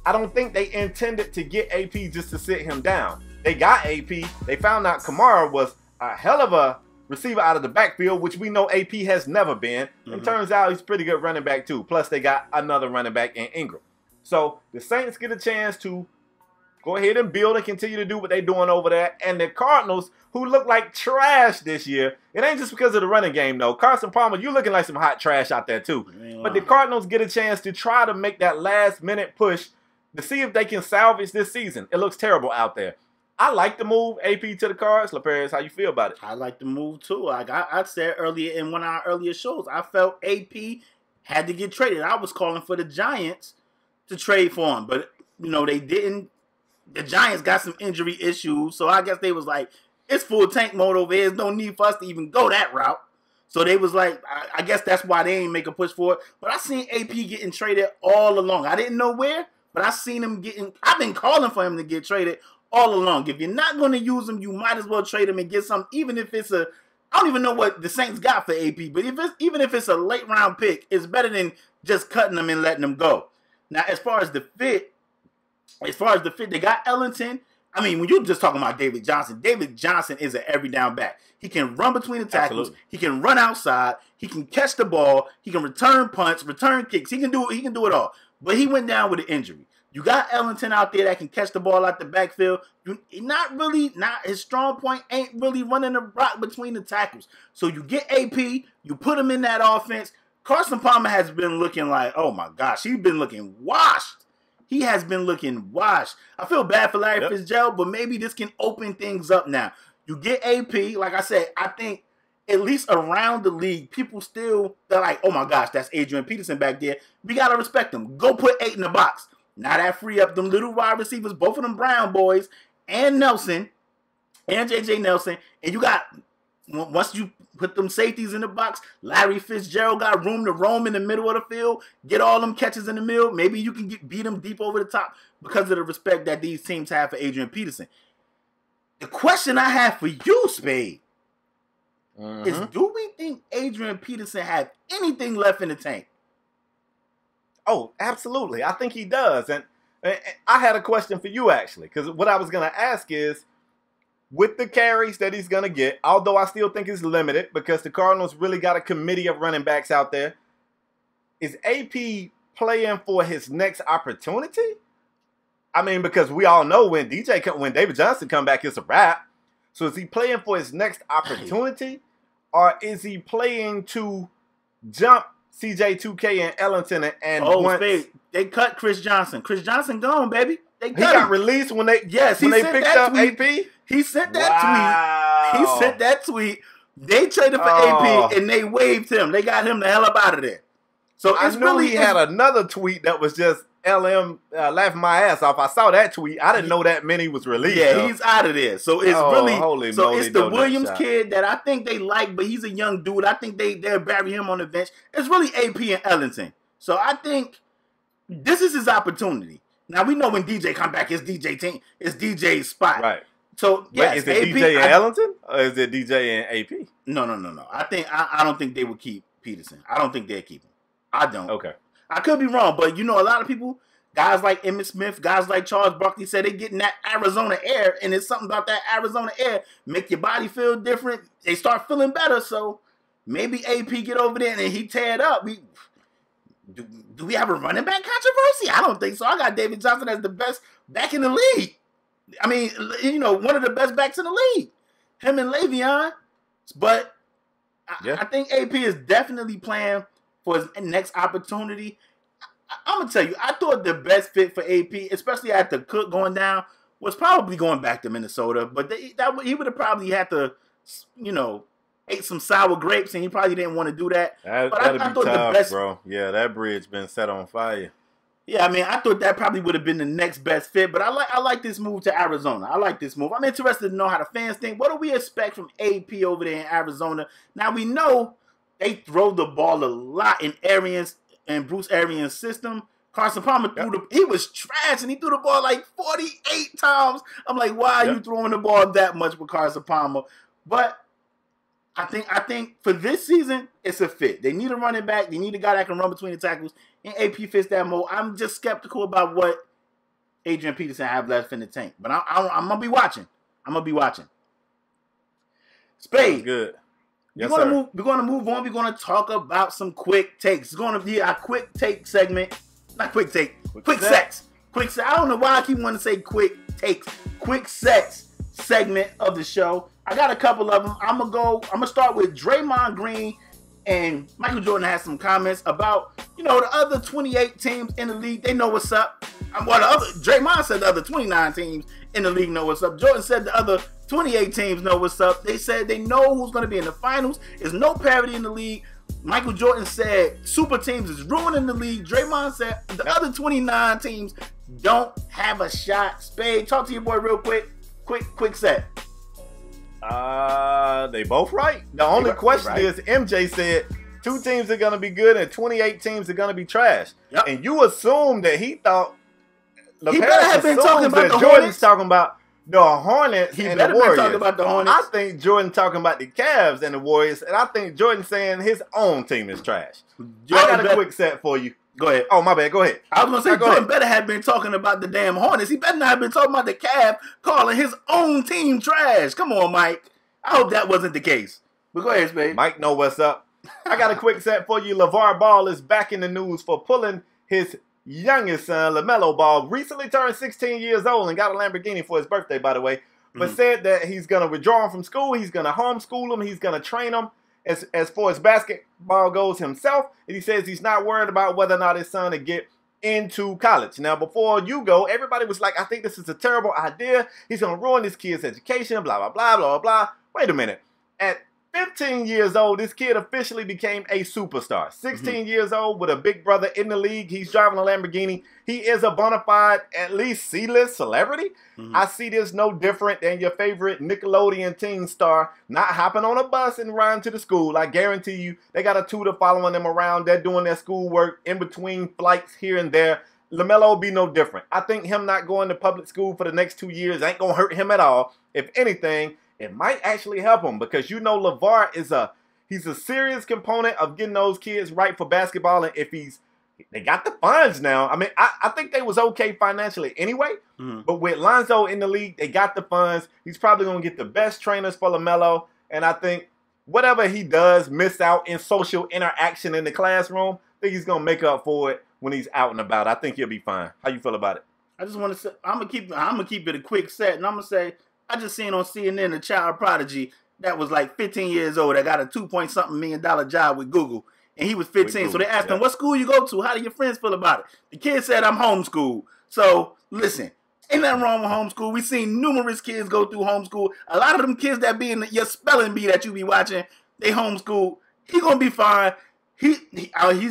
I don't think they intended to get AP just to sit him down. They got AP. They found out Kamara was a hell of a receiver out of the backfield, which we know AP has never been. And turns out he's a pretty good running back too. Plus, they got another running back in Ingram. So the Saints get a chance to go ahead and build and continue to do what they're doing over there. And the Cardinals, who look like trash this year, it ain't just because of the running game, though. Carson Palmer, you looking like some hot trash out there, too. But the Cardinals get a chance to try to make that last-minute push to see if they can salvage this season. It looks terrible out there. I like the move, AP to the Cards. LaParis, how you feel about it? I like the move, too. Like I said earlier in one of our earlier shows, I felt AP had to get traded. I was calling for the Giants to trade for him, but, they didn't. The Giants got some injury issues, so I guess they was like, it's full tank mode over here. There's no need for us to even go that route. So they was like, I guess that's why they ain't make a push for it. But I seen AP getting traded all along. I didn't know where, but I seen him getting. I've been calling for him to get traded all along. If you're not going to use him, you might as well trade him and get some. Even if it's a, I don't even know what the Saints got for AP, but even if it's a late round pick, it's better than just cutting them and letting them go. Now, as far as the fit, they got Ellington. I mean, when you're just talking about David Johnson is an every down back. He can run between the tackles. Absolutely. He can run outside. He can catch the ball. He can return punts, return kicks. He can do it all. But he went down with an injury. You got Ellington out there that can catch the ball out the backfield. His strong point ain't really running the rock between the tackles. So you get AP, you put him in that offense. Carson Palmer has been looking like, oh my gosh, he's been looking washed. He has been looking washed. I feel bad for Larry Fitzgerald, but maybe this can open things up now. You get AP, like I said, I think at least around the league, people they're like, oh my gosh, that's Adrian Peterson back there. We got to respect him. Go put 8 in the box. Now that free up them little wide receivers, both of them Brown boys, and Nelson, and J.J. Nelson, and you got, once you put them safeties in the box, Larry Fitzgerald got room to roam in the middle of the field, get all them catches in the middle. Maybe you can beat them deep over the top because of the respect that these teams have for Adrian Peterson. The question I have for you, Spade, is do we think Adrian Peterson have anything left in the tank? Oh, absolutely. I think he does. And I had a question for you, actually, because what I was going to ask is, with the carries that he's going to get, although I still think it's limited because the Cardinals really got a committee of running backs out there, is AP playing for his next opportunity? I mean, because we all know when David Johnson come back, it's a wrap. So is he playing for his next opportunity, or is he playing to jump CJ2K and Ellington Spade, they cut Chris Johnson. Chris Johnson gone, baby. He got released when they picked up AP. He sent that tweet. He sent that tweet. They traded for AP and they waived him. They got him the hell up out of there. So I knew he had another tweet that was just LM laughing my ass off. I saw that tweet. I didn't know that many was released. Yeah, though. He's out of there. So it's it's the Williams shot. Kid that I think they like, but he's a young dude. I think they'll bury him on the bench. It's really AP and Ellington. So I think this is his opportunity. Now we know when DJ come back, it's DJ team. It's DJ's spot. Right. So yes, is it AP, DJ and Ellington, or is it DJ and AP? No. I don't think they would keep Peterson. I don't think they'll keep him. I don't. Okay. I could be wrong, but you know, a lot of people, guys like Emmitt Smith, guys like Charles Barkley, said they getting that Arizona air, and it's something about that Arizona air make your body feel different. They start feeling better, so maybe AP get over there and he tear it up. Do we have a running back controversy? I don't think so. I got David Johnson as the best back in the league. I mean, you know, one of the best backs in the league. Him and Le'Veon. But I think AP is definitely playing for his next opportunity. I'm going to tell you, I thought the best fit for AP, especially after Cook going down, was probably going back to Minnesota. But he would have probably had to, you know, ate some sour grapes, and he probably didn't want to do that. That'd be tough, bro. Yeah, that bridge been set on fire. Yeah, I mean, I thought that probably would have been the next best fit, but I like this move to Arizona. I like this move. I'm interested to know how the fans think. What do we expect from AP over there in Arizona? Now, we know they throw the ball a lot in Bruce Arians' system. Carson Palmer he was trash, and he threw the ball like 48 times. I'm like, why are you throwing the ball that much with Carson Palmer? But I think for this season, it's a fit. They need a running back. They need a guy that can run between the tackles. And AP fits that mold. I'm just skeptical about what Adrian Peterson have left in the tank. But I'm going to be watching. Spade. Good. Yes, we're going to move on. We're going to talk about some quick takes. It's going to be a quick take segment. Not quick take. Quick sets. Quick set. I don't know why I keep wanting to say quick takes. Quick sets segment of the show. I got a couple of them. I'm gonna start with Draymond Green, and Michael Jordan has some comments about, you know, the other 28 teams in the league. They know what's up. Draymond said the other 29 teams in the league know what's up. Jordan said the other 28 teams know what's up. They said they know who's going to be in the finals. There's no parity in the league. Michael Jordan said super teams is ruining the league. Draymond said the other 29 teams don't have a shot. Spade, talk to your boy real quick. Quick set. They both right. The only question is MJ said 2 teams are going to be good and 28 teams are going to be trash. Yep. And you assumed that he thought he better have been talking about the Jordan's Hornets. talking about the Hornets and the Warriors. Talking about the Hornets. I think Jordan talking about the Cavs and the Warriors, and I think Jordan saying his own team is trash. I got a quick set for you. Go ahead. Oh, my bad. Go ahead. I was going to say, Jordan better have been talking about the damn Hornets. He better not have been talking about the Cavs calling his own team trash. Come on, Mike. I hope that wasn't the case. But go ahead, Spade. Mike know what's up. I got a quick set for you. LeVar Ball is back in the news for pulling his youngest son, LaMelo Ball, recently turned 16 years old and got a Lamborghini for his birthday, by the way, but said that he's going to withdraw him from school. He's going to homeschool him. He's going to train him as far as basketball goes himself. And he says he's not worried about whether or not his son will get into college. Now, before you go, everybody was like, I think this is a terrible idea. He's going to ruin this kid's education, blah, blah, blah, blah, blah. Wait a minute. At 15 years old, this kid officially became a superstar. 16 years old with a big brother in the league. He's driving a Lamborghini. He is a bona fide, at least C-list celebrity. I see this no different than your favorite Nickelodeon teen star not hopping on a bus and riding to the school. I guarantee you they got a tutor following them around. They're doing their schoolwork in between flights here and there. LaMelo will be no different. I think him not going to public school for the next 2 years ain't going to hurt him at all. If anything, it might actually help him because you know LeVar is he's a serious component of getting those kids right for basketball. And if they got the funds now. I mean, I think they was okay financially anyway. But with Lonzo in the league, they got the funds. He's probably going to get the best trainers for LaMelo. And I think whatever he does miss out in social interaction in the classroom, I think he's going to make up for it when he's out and about. I think he'll be fine. How you feel about it? I just want to say, I'm gonna keep it a quick set, and I'm gonna say, I just seen on CNN a child prodigy that was like 15 years old that got a $2.something million job with Google. And he was 15. So they asked him, what school you go to? How do your friends feel about it? The kid said, I'm homeschooled. So listen, ain't nothing wrong with homeschool. We've seen numerous kids go through homeschool. A lot of them kids that be in your spelling bee that you be watching, they homeschool. He going to be fine. He's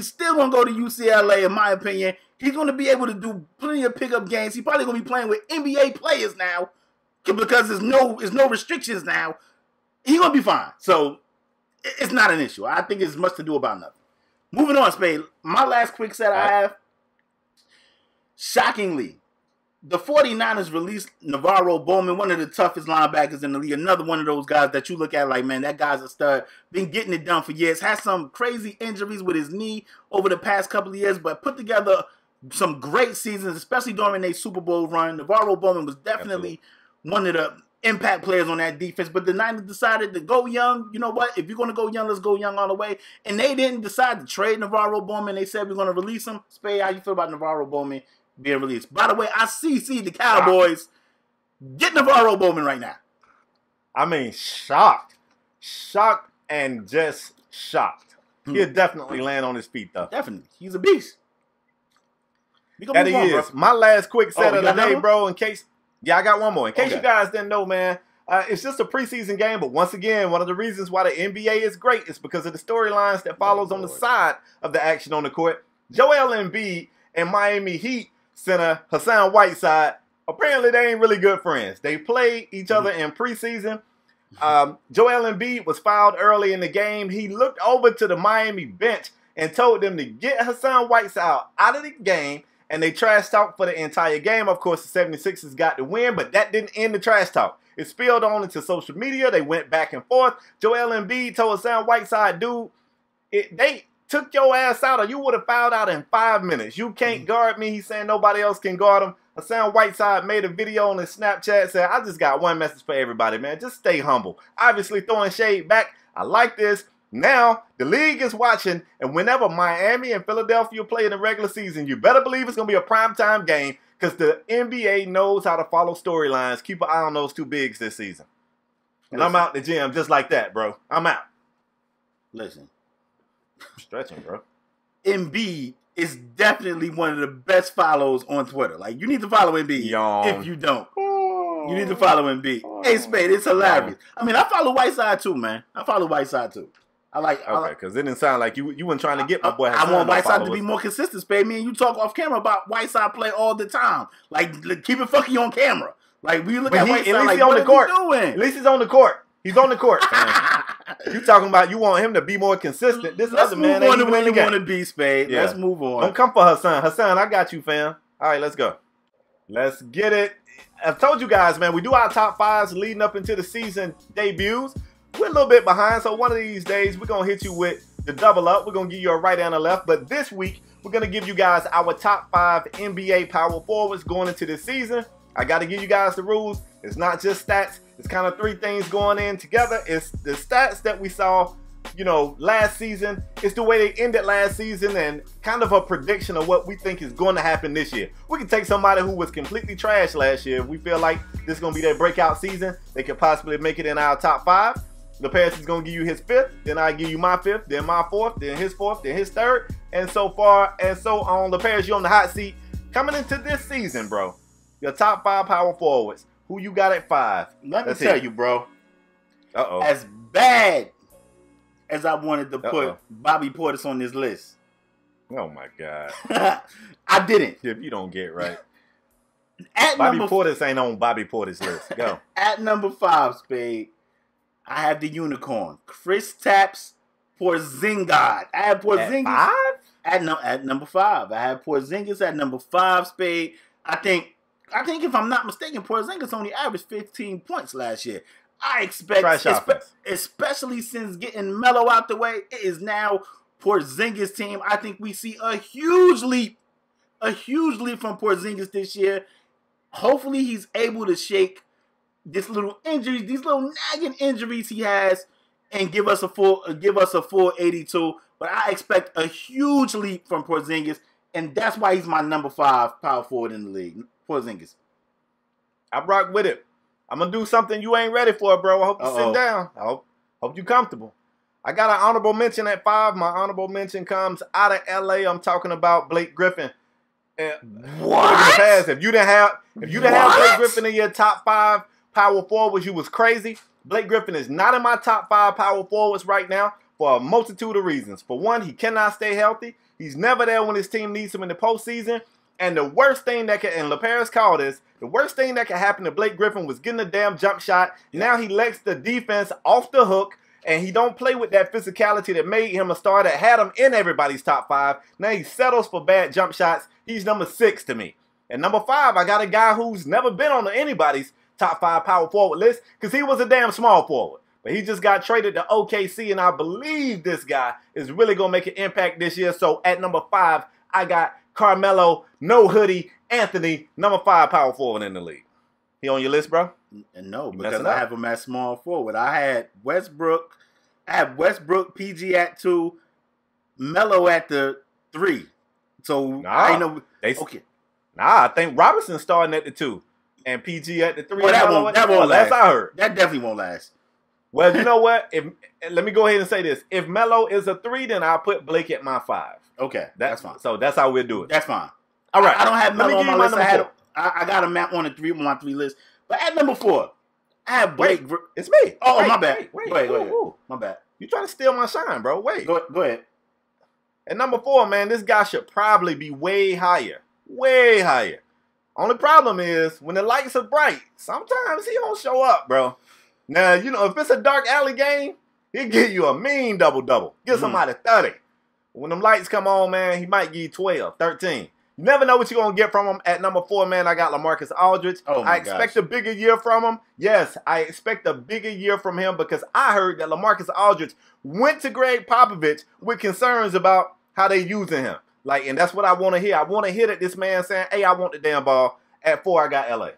still going to go to UCLA, in my opinion. He's going to be able to do plenty of pickup games. He's probably going to be playing with NBA players now because there's no restrictions now. He's going to be fine. So it's not an issue. I think it's much to do about nothing. Moving on, Spade. My last quick set I have. Shockingly, the 49ers released Navarro Bowman, one of the toughest linebackers in the league. Another one of those guys that you look at like, man, that guy's a stud. Been getting it done for years. Has some crazy injuries with his knee over the past couple of years, but put together some great seasons, especially during their Super Bowl run. Navarro Bowman was definitely one of the impact players on that defense, but the Niners decided to go young. You know what? If you're going to go young, let's go young all the way. And they didn't decide to trade Navarro Bowman. They said we're going to release him. Spade, how you feel about Navarro Bowman being released? By the way, I see the Cowboys get Navarro Bowman right now. I mean, shocked and just shocked. He'll definitely land on his feet, though. Definitely. He's a beast. That he is. My last quick set of the day, bro, in case... Yeah, I got one more. In case you guys didn't know, man, it's just a preseason game. But once again, one of the reasons why the NBA is great is because of the storylines that follows on the side of the action on the court. Joel Embiid and Miami Heat center Hassan Whiteside, apparently they ain't really good friends. They played each other in preseason. Joel Embiid was fouled early in the game. He looked over to the Miami bench and told them to get Hassan Whiteside out of the game. And they trash talk for the entire game. Of course, the 76ers got the win, but that didn't end the trash talk. It spilled on into social media. They went back and forth. Joel Embiid told Hassan Whiteside, dude, they took your ass out or you would have fouled out in 5 minutes. You can't guard me. He's saying nobody else can guard him. Hassan Whiteside made a video on his Snapchat, said, I just got one message for everybody, man. Just stay humble. Obviously throwing shade back. I like this. Now, the league is watching, and whenever Miami and Philadelphia play in the regular season, you better believe it's going to be a primetime game because the NBA knows how to follow storylines. Keep an eye on those two bigs this season. And I'm out the gym just like that, bro. I'm out. Listen. I'm stretching, bro. Embiid is definitely one of the best follows on Twitter. Like, you need to follow Embiid if you don't. You need to follow Embiid. Hey, Spade, it's hilarious. I mean, I follow Whiteside too, man. I follow Whiteside too. Okay, because it didn't sound like you weren't trying to get my boy. I want Whiteside to be more consistent, Spade. Me and you talk off camera about Whiteside play all the time. Like, keep it fucking on camera. Like, we look at Whiteside like, what is he doing? At least he's on the court. He's on the court, man. You talking about you want him to be more consistent. This other man ain't even in the game. Want to be, Spade. Yeah. Let's move on. Don't come for Hassan. Hassan, I got you, fam. All right, let's go. Let's get it. I told you guys, man, we do our top fives leading up into the season debuts. We're a little bit behind, so one of these days we're going to hit you with the double up. We're going to give you a right and a left. But this week, we're going to give you guys our top 5 NBA power forwards going into this season. I got to give you guys the rules. It's not just stats. It's kind of 3 things going in together. It's the stats that we saw, last season. It's the way they ended last season and kind of a prediction of what we think is going to happen this year. We can take somebody who was completely trash last year. If we feel like this is going to be their breakout season, they could possibly make it in our top 5. The Paris is going to give you his 5th, then I give you my 5th, then my 4th, then his 4th, then his 3rd, and so far and so on. The Paris, you're on the hot seat coming into this season, bro. Your top 5 power forwards. Who you got at 5? Let me tell you, bro. Uh-oh. As bad as I wanted to put Bobby Portis on this list. Oh, my God. I didn't. If you don't get right. Bobby Portis ain't on Bobby Portis' list. Go. At number 5, Spade, I have the unicorn. Kristaps Porzingis. I have Porzingis. At 5? At number 5. I have Porzingis at number 5, Spade. I think if I'm not mistaken, Porzingis only averaged 15 points last year. I expect, especially since getting Melo out the way, it is now Porzingis' team. I think we see a huge leap from Porzingis this year. Hopefully, he's able to shake these little nagging injuries he has, and give us a full 82. But I expect a huge leap from Porzingis, and that's why he's my number 5 power forward in the league. Porzingis. I rock with it. I'm going to do something you ain't ready for, bro. I hope you sit down. I hope you're comfortable. I got an honorable mention at 5. My honorable mention comes out of L.A. I'm talking about Blake Griffin. What? If you didn't have Blake Griffin in your top 5 power forwards, you was crazy. Blake Griffin is not in my top 5 power forwards right now for a multitude of reasons. For one, he cannot stay healthy. He's never there when his team needs him in the postseason. And the worst thing that can, and LaParis called this, the worst thing that can happen to Blake Griffin was getting a damn jump shot. Now he lets the defense off the hook, and he don't play with that physicality that made him a star, that had him in everybody's top 5. Now he settles for bad jump shots. He's number 6 to me. And number 5, I got a guy who's never been on anybody's top 5 power forward list because he was a damn small forward. But he just got traded to OKC, and I believe this guy is really going to make an impact this year. So at number 5, I got Carmelo, no hoodie, Anthony, number 5 power forward in the league. He on your list, bro? No, because I have him at small forward. I had Westbrook, PG at 2, Melo at the 3. So I know. Okay. I think Robinson's starting at the 2 and PG at the 3. Well, that won't last. That's I heard. That definitely won't last. Well, you know what? Let me go ahead and say this. If Melo is a 3, then I'll put Blake at my 5. Okay, that's fine. So that's how we'll do it. That's fine. All right. I don't have Melo on my list. I got him on my 3 list. But at number 4, I have Blake. It's me. Oh, my bad. Wait. My bad. You trying to steal my shine, bro. Wait. Go ahead. At number 4, man, this guy should probably be way higher. Way higher. Only problem is, when the lights are bright, sometimes he don't show up, bro. Now, if it's a dark alley game, he'll give you a mean double-double. Give somebody 30. When them lights come on, man, he might give you 12, 13. You never know what you're going to get from him. At number 4, man, I got LaMarcus Aldridge. I expect a bigger year from him. Yes, I expect a bigger year from him because I heard that LaMarcus Aldridge went to Greg Popovich with concerns about how they using him. And that's what I want to hear. I want to hear that this man saying, hey, I want the damn ball. At 4, I got L.A.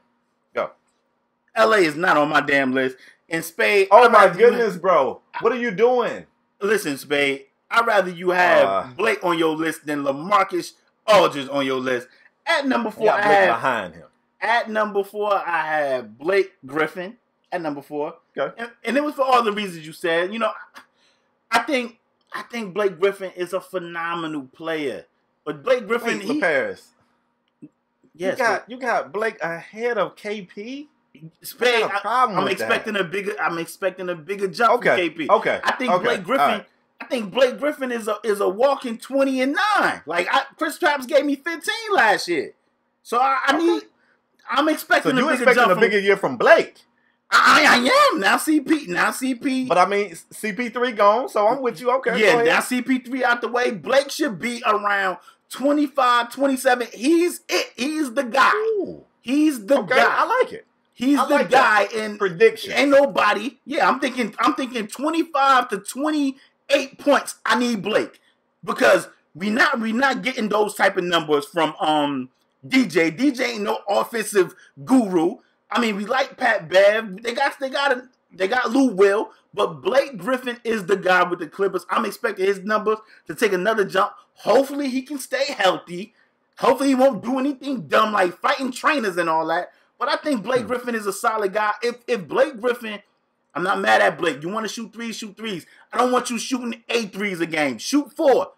Go. L.A. is not on my damn list. And Spade. Oh, my goodness, bro. What are you doing? Listen, Spade. I'd rather you have Blake on your list than LaMarcus Aldridge on your list. At number 4, I have behind him. At number 4, I have Blake Griffin. At number 4. Okay. And it was for all the reasons you said. I think Blake Griffin is a phenomenal player. But Blake Griffin, Paris. Yes. You got Blake ahead of KP? Spade, I'm expecting a bigger jump from KP. Okay. I think Blake Griffin. Right. I think Blake Griffin is a walking 20-9. Chris Traps gave me 15 last year, so I'm expecting. So you expecting a bigger year from Blake? I am now. CP. But I mean, CP3 gone, so I'm with you. Okay. Yeah, now CP3 out the way. Blake should be around 25, 27. He's it. He's the guy. Ooh. He's the guy. I like it. He's the guy in prediction. Ain't nobody. Yeah, I'm thinking 25 to 28 points. I need Blake because we not getting those type of numbers from DJ. DJ ain't no offensive guru. I mean, we like Pat Bev. They got Lou Will, but Blake Griffin is the guy with the Clippers. I'm expecting his numbers to take another jump. Hopefully, he can stay healthy. Hopefully, he won't do anything dumb like fighting trainers and all that. But I think Blake Griffin is a solid guy. If Blake Griffin, I'm not mad at Blake. You want to shoot threes, shoot threes. I don't want you shooting 8 threes a game. Shoot 4.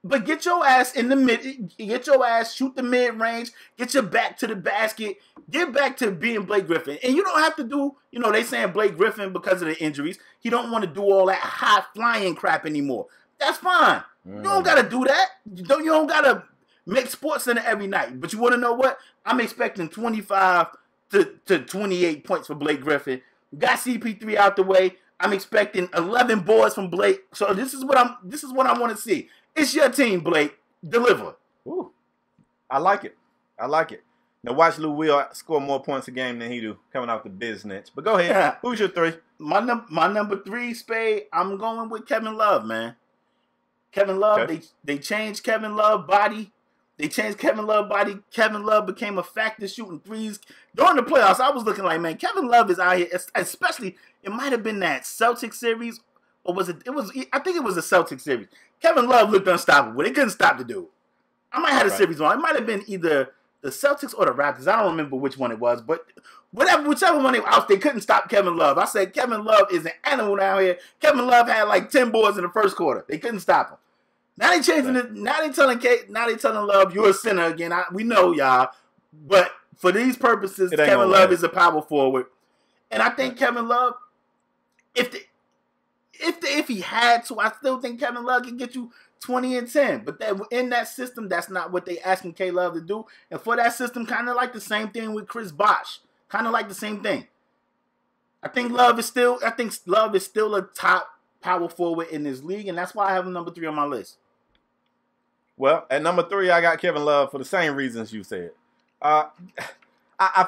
But get your ass in the mid. Get your ass, shoot the mid-range. Get your back to the basket. Get back to being Blake Griffin. And you don't have to do, they saying Blake Griffin because of the injuries. He don't want to do all that high-flying crap anymore. That's fine. You don't got to do that. You don't got to make Sports Center every night. But you want to know what? I'm expecting 25 to 28 points for Blake Griffin. We got CP3 out the way. I'm expecting 11 boards from Blake. So this is what I want to see. It's your team, Blake. Deliver. Ooh, I like it. Now watch Lou Will score more points a game than he do coming off the business. But go ahead. Yeah. Who's your 3? My number 3, Spade. I'm going with Kevin Love, man. Kevin Love. Okay. They changed Kevin Love body. Kevin Love became a factor shooting threes during the playoffs. I was looking like, man, Kevin Love is out here. Especially, it might have been that Celtics series, or was it? I think it was the Celtics series. Kevin Love looked unstoppable. They couldn't stop the dude. I might have a series on. It might have been either the Celtics or the Raptors. I don't remember which one it was, but whichever one it was, they couldn't stop Kevin Love. I said Kevin Love is an animal down here. Kevin Love had like 10 boards in the first quarter. They couldn't stop him. Now they changing it. Now they telling Love you're a sinner again. We know y'all, but for these purposes, Kevin Love is a power forward, and I think Kevin Love, if he had to, I still think Kevin Love can get you 20 and 10. But in that system, that's not what they asking K Love to do. And for that system, kind of like the same thing with Chris Bosh. Kind of like the same thing. I think Love is still a top power forward in this league, and that's why I have him number 3 on my list. Well, at number 3, I got Kevin Love for the same reasons you said. I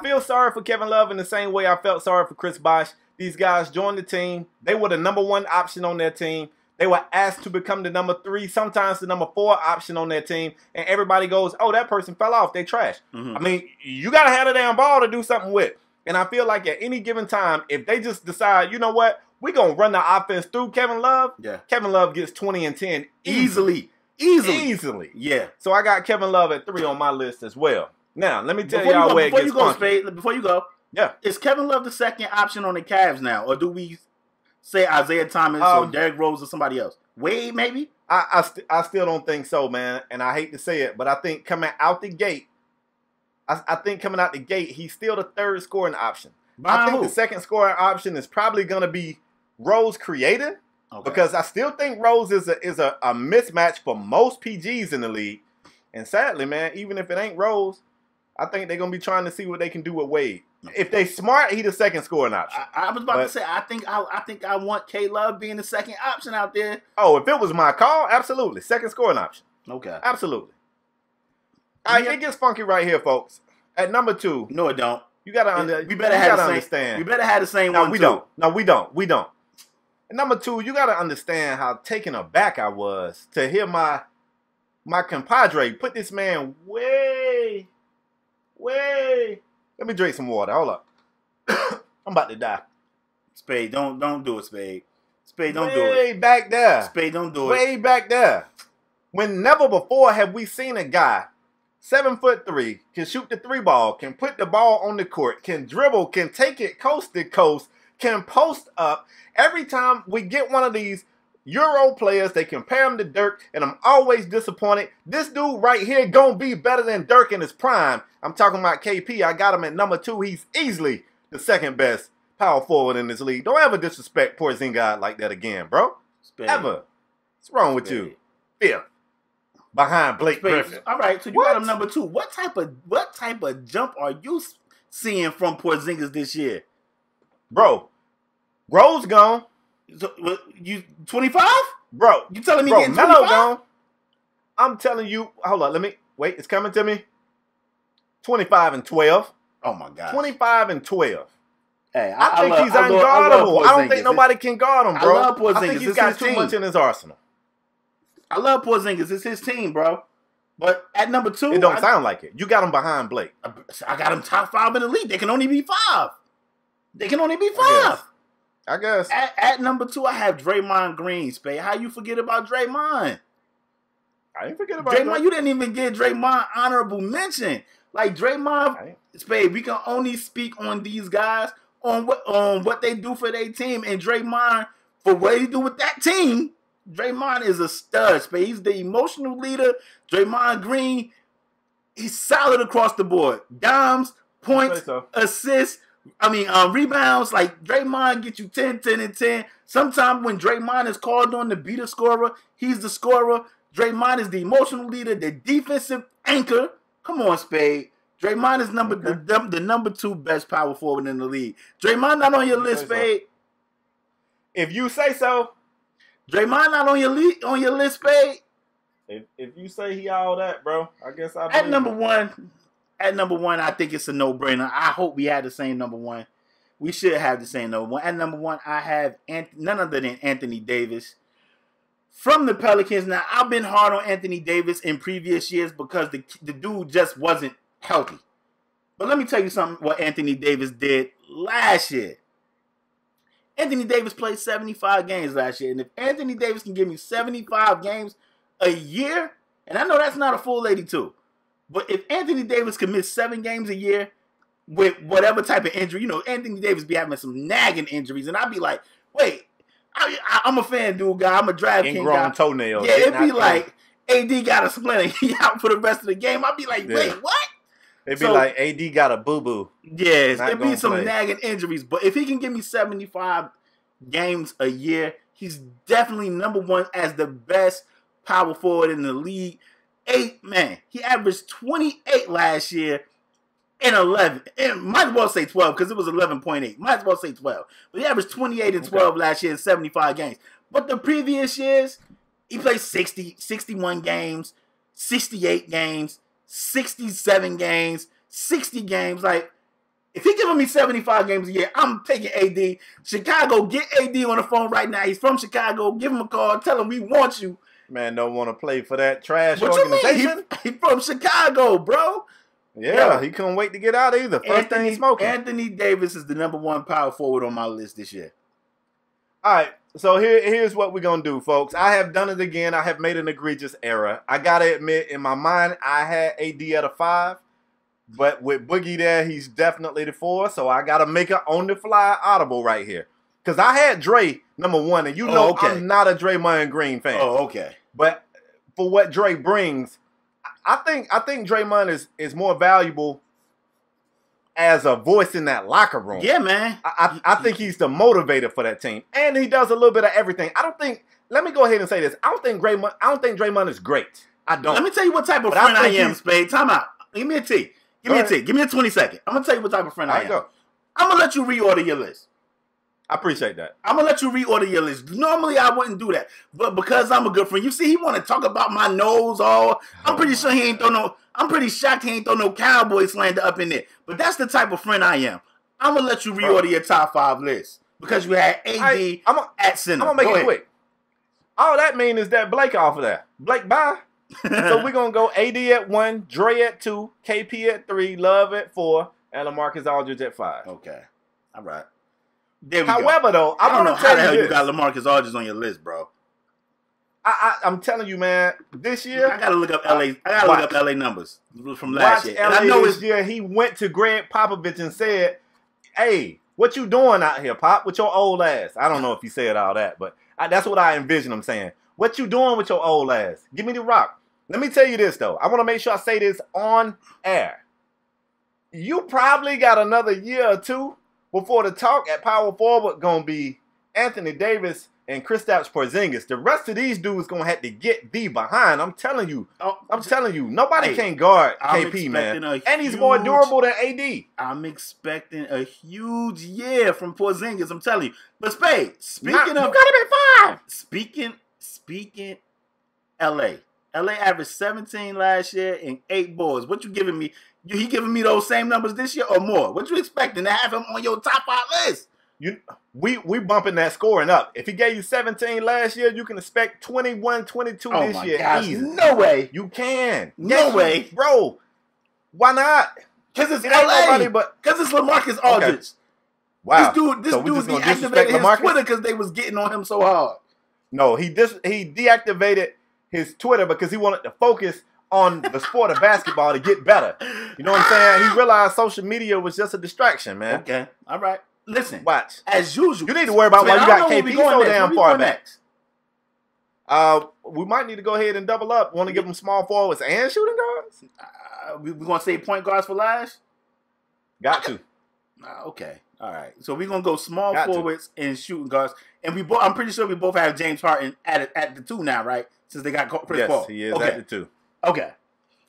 feel sorry for Kevin Love in the same way I felt sorry for Chris Bosh. These guys joined the team. They were the number 1 option on their team. They were asked to become the number 3, sometimes the number 4 option on their team. And everybody goes, oh, that person fell off. They trash. Mm-hmm. I mean, you got to have the damn ball to do something with. And I feel like at any given time, if they just decide, you know what, we're going to run the offense through Kevin Love, Kevin Love gets 20 and 10 easily. Yeah. So I got Kevin Love at 3 on my list as well. Now, let me tell y'all where it gets funky. Before you go, is Kevin Love the second option on the Cavs now? Or do we say Isaiah Thomas or Derrick Rose or somebody else? Wade, maybe? I still don't think so, man. And I hate to say it, but I think coming out the gate, he's still the 3rd scoring option. I think the 2nd scoring option is probably going to be Rose creative. Okay. Because I still think Rose is a mismatch for most PGs in the league. And sadly, man, even if it ain't Rose, I think they're going to be trying to see what they can do with Wade. If they smart, he the 2nd scoring option. I was about to say, I think I want K-Love being the 2nd option out there. Oh, if it was my call, absolutely. 2nd scoring option. Okay. Absolutely. All right, it gets funky right here, folks. At number 2. No, it don't. You got to understand. We better have the same one, we don't. No, we don't. And number 2, you got to understand how taken aback I was to hear my compadre put this man way. Let me drink some water. Hold up. I'm about to die. Spade, don't do it, Spade. Spade, don't do it. Way back there. Spade, don't do it. Way back there. When never before have we seen a guy 7'3", can shoot the 3 ball, can put the ball on the court, can dribble, can take it coast to coast, can post up. Every time we get one of these Euro players, they compare him to Dirk, and I'm always disappointed. This dude right here gonna be better than Dirk in his prime. I'm talking about KP. I got him at number 2. He's easily the 2nd best power forward in this league. Don't ever disrespect Porzingis like that again, bro. Spade. Ever. What's wrong with you? 5th. Behind Blake Griffin. All right, so you got him number 2. What type of jump are you seeing from Porzingis this year? Bro, Rose gone. So, you 25? Bro, you telling me bro, Melo 25? gone. I'm telling you. Hold on, let me wait. It's coming to me. 25 and 12. Oh my God. 25 and 12. Hey, I think he's unguardable. I don't think nobody can guard him, bro. I love Porzingis. I think he's got too much in his arsenal. I love Porzingis. It's his team, bro. But at number 2, it don't sound like it. You got him behind Blake. I got him top 5 in the league. They can only be 5. They can only be 5. I guess. At number 2, I have Draymond Green, Spade. How you forget about Draymond? I didn't forget about Draymond. You didn't even give Draymond honorable mention. Like Draymond, Spade, we can only speak on these guys on what they do for their team, and Draymond for what he do with that team. Draymond is a stud, Spade. He's the emotional leader. Draymond Green, he's solid across the board. Dimes, points, assists. Rebounds. Like Draymond get you 10, 10, and 10. Sometimes when Draymond is called on to be the scorer, he's the scorer. Draymond is the emotional leader, the defensive anchor. Come on, Spade. Draymond is the number 2 best power forward in the league. Draymond not on your list, Spade. If you say so. Draymond not on your list, Spade. If you say he all that, bro, I guess I. At number one, I think it's a no-brainer. I hope we had the same number 1. We should have the same number 1. At number 1, I have none other than Anthony Davis from the Pelicans. Now, I've been hard on Anthony Davis in previous years because the dude just wasn't healthy. But let me tell you something what Anthony Davis did last year. Anthony Davis played 75 games last year. And if Anthony Davis can give me 75 games a year, and I know that's not a full 82, but if Anthony Davis can miss 7 games a year with whatever type of injury, Anthony Davis be having some nagging injuries, and I'd be like, wait, I'm a fan dude guy. I'm a draft king guy. Ingrown toenails. Yeah, it'd be like, AD got a splinter. He out for the rest of the game. I'd be like, wait, what? It'd be like AD got a boo-boo. Yes, it'd be some nagging injuries. But if he can give me 75 games a year, he's definitely number 1 as the best power forward in the league. He averaged 28 last year and 11. And might as well say 12 because it was 11.8. Might as well say 12. But he averaged 28 and 12 last year in 75 games. But the previous years, he played 60, 61 games, 68 games, 67 games, 60 games. Like, if he's giving me 75 games a year, I'm taking AD. Chicago, get AD on the phone right now. He's from Chicago. Give him a call. Tell him we want you. Man, don't want to play for that trash what organization. You mean? He from Chicago, bro. Yeah, he couldn't wait to get out either. First thing he's smoking. Anthony Davis is the number 1 power forward on my list this year. All right, so here's what we're going to do, folks. I have done it again. I have made an egregious error. I got to admit, in my mind, I had AD at a 5. But with Boogie there, he's definitely the 4. So I got to make an on-the-fly audible right here. Because I had Dre number 1, and I'm not a Draymond Green fan. Oh, okay. But for what Dre brings, I think Draymond is more valuable as a voice in that locker room. Yeah, man. I think he's the motivator for that team, and he does a little bit of everything. Let me go ahead and say this. I don't think Draymond is great. I don't. Let me tell you what type of friend I am, Spade. Time out. Give me a T. Give me a 20 second. I'm gonna tell you what type of friend I am. I'm gonna let you reorder your list. I appreciate that. I'm gonna let you reorder your list. Normally I wouldn't do that, but because I'm a good friend, you see, he want to talk about my nose. I'm pretty sure he ain't throw no. I'm pretty shocked he ain't throw no Cowboy slander up in there. But that's the type of friend I am. I'm gonna let you reorder your top 5 list because you had AD at center. I'm gonna make it quick. All that means is that Blake off of that. Blake, bye. So we're gonna go AD at 1, Dre at 2, KP at 3, Love at 4, and LaMarcus Aldridge at 5. Okay, all right. However, though, I don't know how the hell you got LaMarcus Aldridge on your list, bro. I'm telling you, man. This year, I gotta look up LA. I gotta look up LA numbers from last year. And I know this year he went to Greg Popovich and said, "Hey, what you doing out here, Pop, with your old ass?" I don't know if he said all that, but that's what I envision him saying. What you doing with your old ass? Give me the rock. Let me tell you this though. I want to make sure I say this on air. You probably got another year or 2 before the talk at power forward gonna be Anthony Davis and Kristaps Porzingis. The rest of these dudes gonna have to get thee behind. I'm telling you. I'm telling you. Nobody can guard KP, man. And he's more durable than AD. I'm expecting a huge year from Porzingis. I'm telling you. But Spade, speaking of, you gotta be 5. Speaking, LA averaged 17 last year and 8 boards. What you giving me? He giving me those same numbers this year or more? What you expecting to have him on your top 5 list? We bumping that scoring up. If he gave you 17 last year, you can expect 21, 22 this year. Gosh, no way. You can. No way. Bro. Why not? Because it's LA. Because it's LaMarcus Aldridge. Okay. Wow. This dude deactivated his Twitter because they was getting on him so hard. No, he deactivated his Twitter because he wanted to focus on the sport of basketball to get better. You know what I'm saying? He realized social media was just a distraction, man. Okay. All right. Listen. Watch. As usual. You need to worry about why you got KP so damn far back. We might need to go ahead and double up. Want to give them small forwards and shooting guards? We're going to say point guards for last? Got to. Okay. All right. So we're going to go small forwards and shooting guards. And I'm pretty sure we both have James Harden at the 2 now, right? Since they got Chris Paul. Yes, he is at the 2. Okay.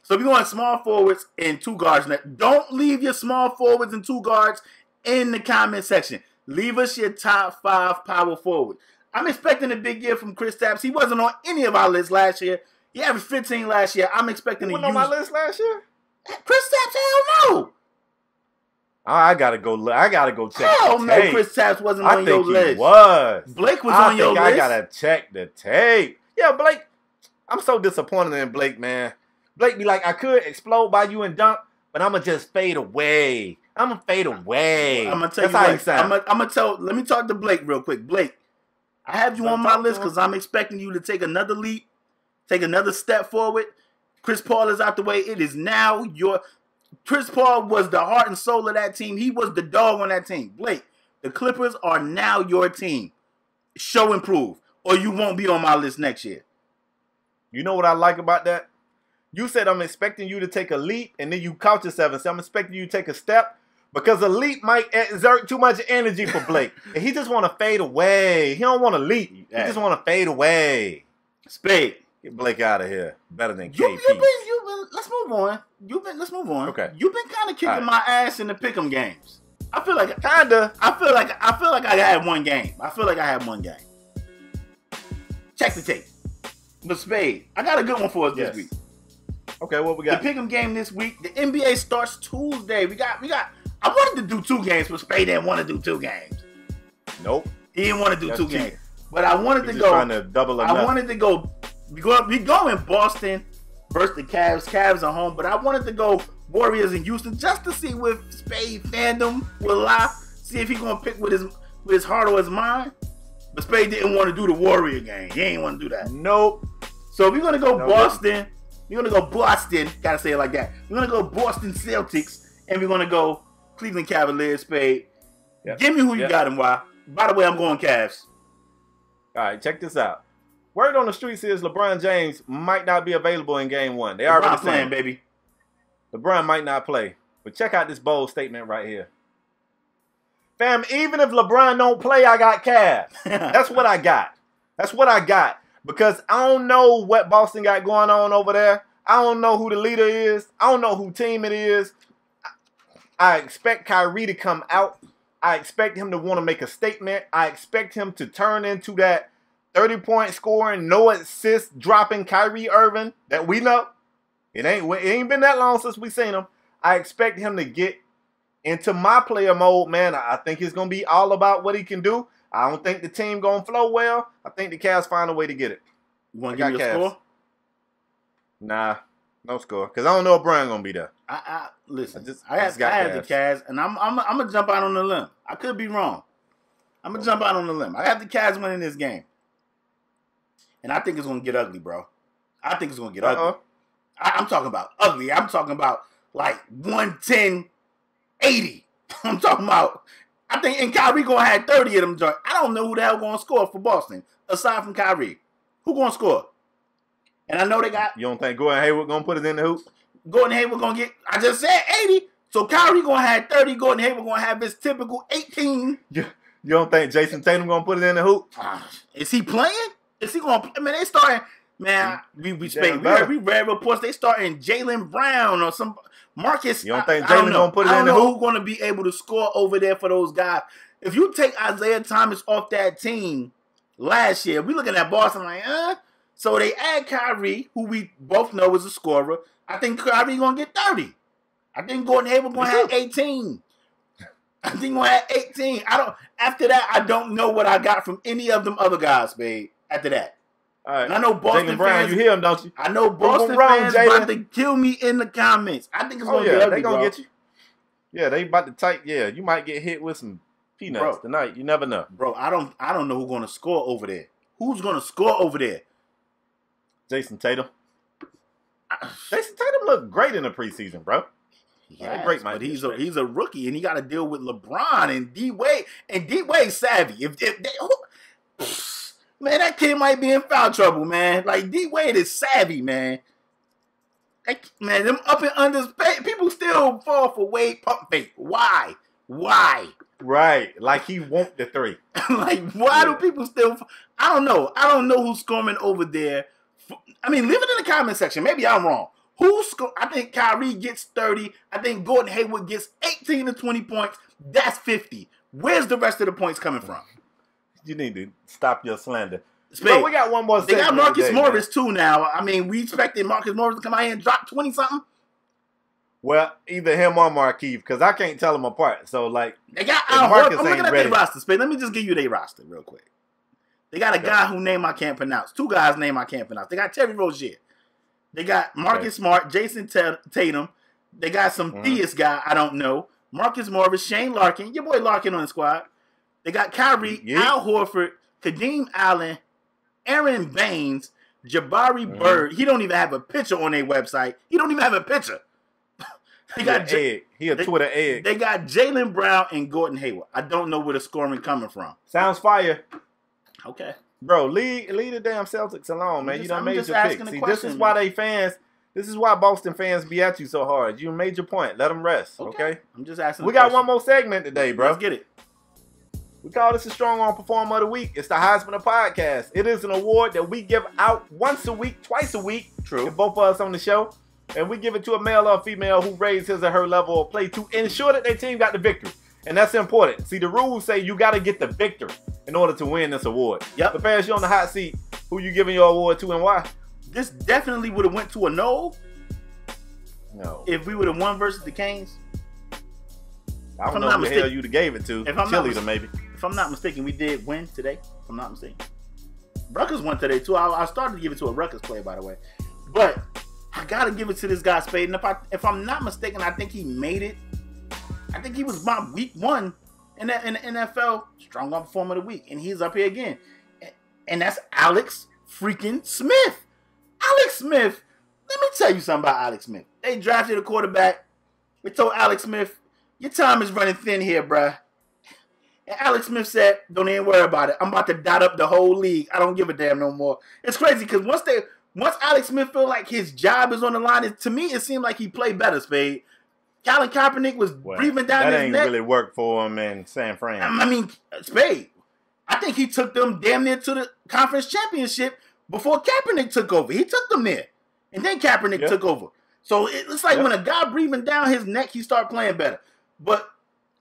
So we're going small forwards and 2 guards. Now, don't leave your small forwards and 2 guards in the comment section. Leave us your top 5 power forward. I'm expecting a big year from Kristaps. He wasn't on any of our lists last year. He averaged 15 last year. I'm expecting he wasn't on my list last year? Kristaps, hell no. I gotta go check. Hell no, Kristaps wasn't on your list. I think he was. Blake was on your list. I gotta check the tape. Yeah, Blake. I'm so disappointed in Blake, man. Blake be like, I could explode by you and dunk, but I'm gonna just fade away. I'm gonna fade away. I'm gonna tell you what. Let me talk to Blake real quick. Blake, I have you on my list because I'm expecting you to take another leap, take another step forward. Chris Paul is out the way. It is now your. Chris Paul was the heart and soul of that team. He was the dog on that team. Blake, the Clippers are now your team. Show and prove, or you won't be on my list next year. You know what I like about that? You said I'm expecting you to take a leap, and then you couch yourself and say I'm expecting you to take a step because a leap might exert too much energy for Blake. And he just want to fade away. He don't want to leap. He just want to fade away. Spade. Get Blake out of here. Better than KP. Let's move on. Let's move on. Okay. You've been kind of kicking my ass in the pick'em games. I feel like I had one game. Check the tape. But Spade, I got a good one for us this week. Okay, what we got? The pick'em game this week. The NBA starts Tuesday. We got. I wanted to do 2 games, but Spade didn't want to do 2 games. Nope. He didn't want to do 2 games. But I wanted to go. Trying to double I wanted to go. We go in Boston versus the Cavs. Cavs are home, but I wanted to go Warriors in Houston just to see if Spade fandom will lie. See if he's gonna pick with his heart or his mind. But Spade didn't want to do the Warrior game. He ain't want to do that. Nope. So we're gonna go Boston. We're gonna go Boston. Gotta say it like that. We're gonna go Boston Celtics, and we're gonna go Cleveland Cavaliers. Spade. Yep. Give me who you got and why. By the way, I'm going Cavs. All right, check this out. Word on the streets is LeBron James might not be available in Game 1. They already playing, baby. LeBron might not play. But check out this bold statement right here. Fam, even if LeBron don't play, I got Cavs. That's what I got. That's what I got. Because I don't know what Boston got going on over there. I don't know who the leader is. I don't know who team it is. I expect Kyrie to come out. I expect him to want to make a statement. I expect him to turn into that 30-point scoring, no assist dropping Kyrie Irving that we know. It ain't been that long since we seen him. I expect him to get into my player mode, man. I think it's going to be all about what he can do. I don't think the team going to flow well. I think the Cavs find a way to get it. You want to give me a score? Nah, no score. Because I don't know if Brian going to be there. Listen, I have the Cavs, and I'm going to jump out on the limb. I could be wrong. I'm going to jump out on the limb. I have the Cavs winning this game. And I think it's going to get ugly, bro. I think it's going to get ugly. I'm talking about ugly. I'm talking about like 110-80. I'm talking about, I think, and Kyrie going to have 30 of them joints. I don't know who the hell going to score for Boston, aside from Kyrie. Who going to score? And I know they got. You don't think Gordon Hayward going to put it in the hoop? Gordon Hayward going to get, I just said 80. So Kyrie going to have 30. Gordon Hayward going to have his typical 18. You don't think Jason Tatum gonna put it in the hoop? Is he playing? Is he gonna? I mean, they starting. Man, we read reports they starting Jaylen Brown or some Marcus. You don't think Jaylen gonna put it in the hoop? I don't know who's gonna be able to score over there for those guys. If you take Isaiah Thomas off that team last year, we looking at Boston like, So they add Kyrie, who we both know is a scorer. I think Kyrie gonna get 30. I think Gordon Hayward gonna have 18. I think gonna have 18. After that, I don't know what I got from any of them other guys, babe. After that. All right. And I know Boston Brown, fans. you hear him, don't you? I know Boston fans about to kill me in the comments. I think it's gonna be ugly, they gonna get you. Yeah, they about to type. Yeah, you might get hit with some peanuts tonight. You never know, bro. I don't know who's gonna score over there. Who's gonna score over there? Jason Tatum. Jason Tatum looked great in the preseason, bro. Yeah, great, but he's a rookie and he got to deal with LeBron and D Wade. And D Wade's savvy. Man, that kid might be in foul trouble, man. Like, D Wade is savvy, man. Man, them up and unders, people still fall for Wade pump fake. Why? Right, like he want the three. Like, why do people still? I don't know. I don't know who's scoring over there. I mean, leave it in the comment section. Maybe I'm wrong. I think Kyrie gets 30. I think Gordon Hayward gets 18 to 20 points. That's 50. Where's the rest of the points coming from? You need to stop your slander. But we got one more. They got Marcus Morris too now. I mean, we expected Marcus Morris to come out here and drop 20-something. Well, either him or Markieff, because I can't tell them apart. So, like, they got I'm looking at their roster. Space. Let me just give you their roster real quick. They got a guy whose name I can't pronounce. Two guys' name I can't pronounce. They got Terry Rozier. They got Marcus Smart, Jason Tatum. They got some Theus guy I don't know. Marcus Morris, Shane Larkin. Your boy Larkin on the squad. They got Kyrie, Al Horford, Kadeem Allen, Aaron Baines, Jabari Bird. He don't even have a picture on their website. He don't even have a picture. They got He a Twitter egg. They got Jaylen Brown and Gordon Hayward. I don't know where the scoring coming from. Sounds fire. Okay. Bro, leave the damn Celtics alone, man. You done made your pick. See, this is why this is why Boston fans be at you so hard. You made your point. Let them rest, okay? I'm just asking. We got one more segment today, bro. Let's get it. We call this a Strong Arm Performer of the Week. It's the Heisman of Podcast. It is an award that we give out once a week, twice a week. True. And both of us on the show. And we give it to a male or a female who raised his or her level of play to ensure that their team got the victory. And that's important. See, the rules say you got to get the victory in order to win this award. Yep. But Paris, you on the hot seat. Who you giving your award to and why? This definitely would have went to a no. No. If we would have won versus the Canes. I don't know who the hell you'd have gave it to. Cheerleader, maybe. If I'm not mistaken, we did win today. If I'm not mistaken. Rutgers won today, too. I started to give it to a Rutgers player, by the way. But I got to give it to this guy, Spade. And if I'm not mistaken, I think he made it. I think he was my week one in the NFL Strong Arm Performer of the Week. And he's up here again. And that's Alex freaking Smith. Alex Smith. Let me tell you something about Alex Smith. They drafted a quarterback. We told Alex Smith, your time is running thin here, bruh. And Alex Smith said, don't even worry about it. I'm about to dot up the whole league. I don't give a damn no more. It's crazy because once Alex Smith feel like his job is on the line, to me, it seemed like he played better, Spade. Colin Kaepernick was breathing down his neck. That ain't really worked for him in San Fran. I mean, Spade, I think he took them damn near to the conference championship before Kaepernick took over. He took them there. And then Kaepernick took over. So it's like when a guy breathing down his neck, he started playing better. But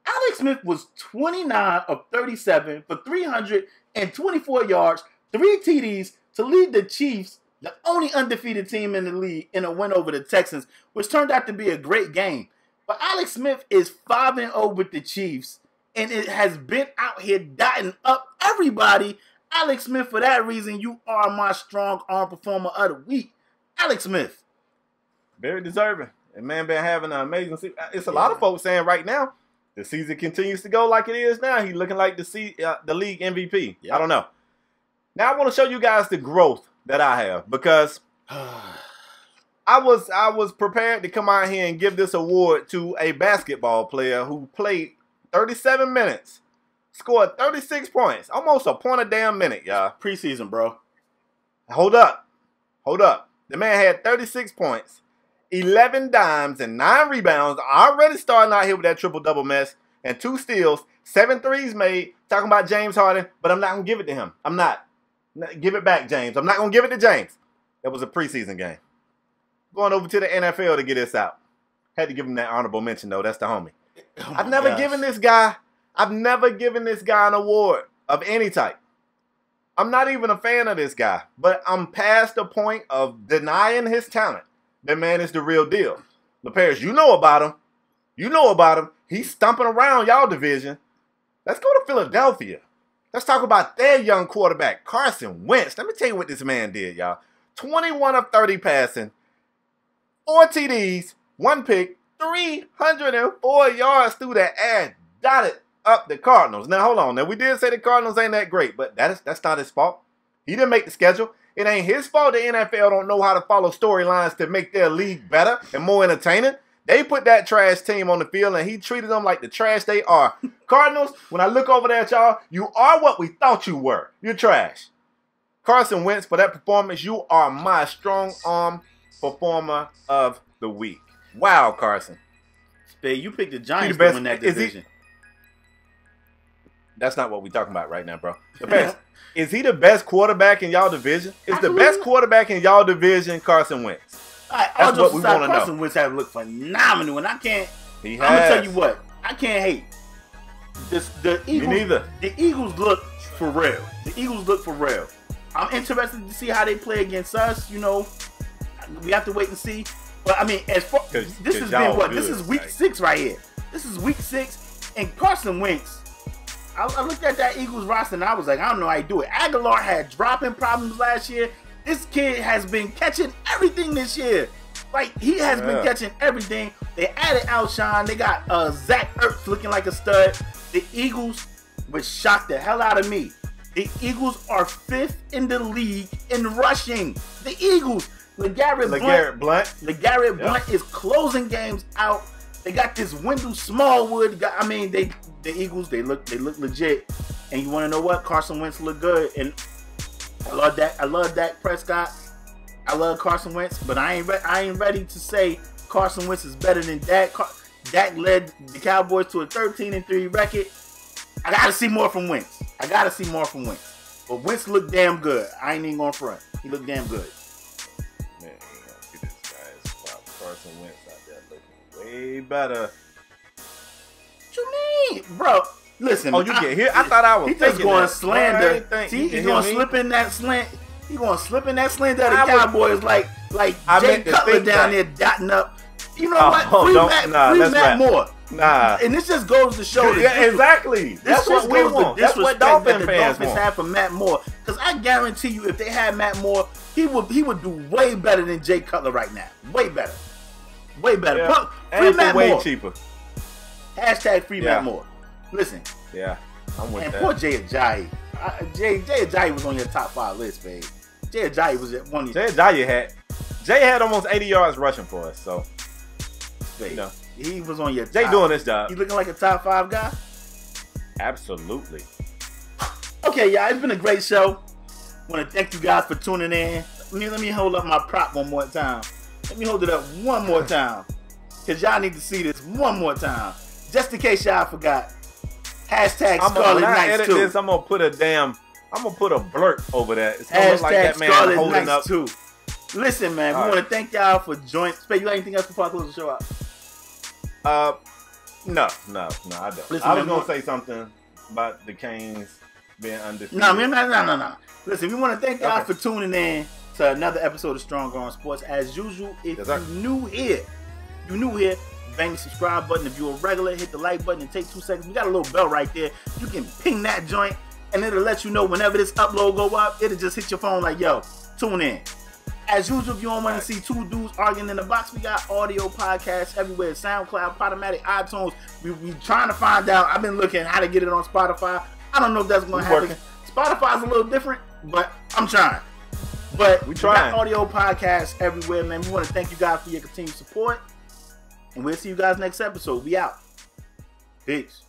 Alex Smith was 29 of 37 for 324 yards, 3 TDs to lead the Chiefs, the only undefeated team in the league, in a win over the Texans, which turned out to be a great game. But Alex Smith is 5-0 with the Chiefs, and it has been out here dotting up everybody. Alex Smith, for that reason, you are my Strong Arm Performer of the Week. Alex Smith. Very deserving. And man, been having an amazing season. It's a lot of folks saying right now, the season continues to go like it is now. He's looking like the league MVP. Yep. I don't know. Now I want to show you guys the growth that I have because I was prepared to come out here and give this award to a basketball player who played 37 minutes, scored 36 points, almost a point a damn minute, y'all. Preseason, bro. Hold up. The man had 36 points, 11 dimes, and 9 rebounds. Already starting out here with that triple-double mess. and 2 steals, 7 threes made, talking about James Harden, but I'm not going to give it to him. I'm not. Give it back, James. I'm not going to give it to James. That was a preseason game. Going over to the NFL to get this out. Had to give him that honorable mention, though. That's the homie. I've never given this guy an award of any type. I'm not even a fan of this guy, but I'm past the point of denying his talent. That man is the real deal. LaParis, you know about him. You know about him. He's stomping around y'all division. Let's go to Philadelphia. Let's talk about their young quarterback, Carson Wentz. Let me tell you what this man did, y'all. 21 of 30 passing, 4 TDs, 1 pick, 304 yards through the air, dotted up the Cardinals. Now, hold on. Now, we did say the Cardinals ain't that great, but that's not his fault. He didn't make the schedule. It ain't his fault the NFL don't know how to follow storylines to make their league better and more entertaining. They put that trash team on the field, and he treated them like the trash they are. Cardinals, when I look over there at y'all, you are what we thought you were. You're trash. Carson Wentz, for that performance, you are my strong arm performer of the week. Wow, Carson. Spade, you picked the Giants to win that division. That's not what we're talking about right now, bro. Is he the best quarterback in y'all division? Is the best quarterback in y'all division Carson Wentz? That's what we want to know. Carson Wentz have looked phenomenal, and I can't. I'm gonna tell you what, I can't hate. The Eagles. Me neither. The Eagles look for real. The Eagles look for real. I'm interested to see how they play against us. You know, we have to wait and see. But I mean, as far this has been what? This is week 6 right here. This is week 6, and Carson Wentz. I looked at that Eagles roster and I was like, I don't know how you do it. Aguilar had dropping problems last year. This kid has been catching everything this year. Like, he has been catching everything. They added Alshon. They got Zach Ertz looking like a stud. The Eagles would shock the hell out of me. The Eagles are 5th in the league in rushing. The Eagles. LeGarrette Blount is closing games out. They got this Wendell Smallwood. I mean, the Eagles, they look legit. And you want to know what? Carson Wentz look good. And I love that. I love Dak Prescott. I love Carson Wentz, but I ain't ready to say Carson Wentz is better than Dak. Dak led the Cowboys to a 13-3 record. I gotta see more from Wentz. But Wentz looked damn good. I ain't even going front. He looked damn good. Man, you gonna see this guy's Carson Wentz out there looking way better. What you mean, bro? Listen, you get here. I thought I was. He just going slander. See, he's gonna slip in that slant. He's gonna slip in that slant that the Cowboys like Jay Cutler down there dotting up. You know what? Free Matt Moore. Nah. And this just goes to show that exactly. That's what we want. That's what Dolphins fans have for Matt Moore. Because I guarantee you, if they had Matt Moore, he would do way better than Jay Cutler right now. Way better. Way better. Yeah. Free Matt way Moore. cheaper. Hashtag free Matt Moore. Listen. Yeah, I'm with that. And poor Jay Ajayi. Jay Ajayi was on your top 5 list, babe. Jay Ajayi was at one. Jay had almost 80 yards rushing for us, so babe, you know, he was on your. Jay doing this job. He looking like a top 5 guy. Absolutely. Okay, y'all, it's been a great show. Want to thank you guys for tuning in. Let me hold up my prop one more time. Let me hold it up one more time, cause y'all need to see this one more time, just in case y'all forgot. Hashtag Scarlet Knights 2. I'm gonna put a blurb over that. It's gonna look like that man Scarlet holding Knights up. 2. Listen, man, we want to thank y'all for joining. Spade, you got anything else before I close the show out? No, I don't. Listen, I was gonna say something about the Canes being undefeated. No. Listen, we want to thank y'all for tuning in to another episode of Stronger on Sports. As usual, if you're new here, bang the subscribe button. If you're a regular, hit the like button and take 2 seconds. We got a little bell right there. You can ping that joint, and it'll let you know whenever this upload go up. It'll just hit your phone like, yo, tune in. As usual, if you don't want to see 2 dudes arguing in the box, we got audio podcasts everywhere. SoundCloud, UPodOmatic, iTunes. We trying to find out. I've been looking how to get it on Spotify. I don't know if that's going to happen. Spotify's a little different, but I'm trying. But we got audio podcasts everywhere, man. We want to thank you guys for your continued support. And we'll see you guys next episode. We out. Peace.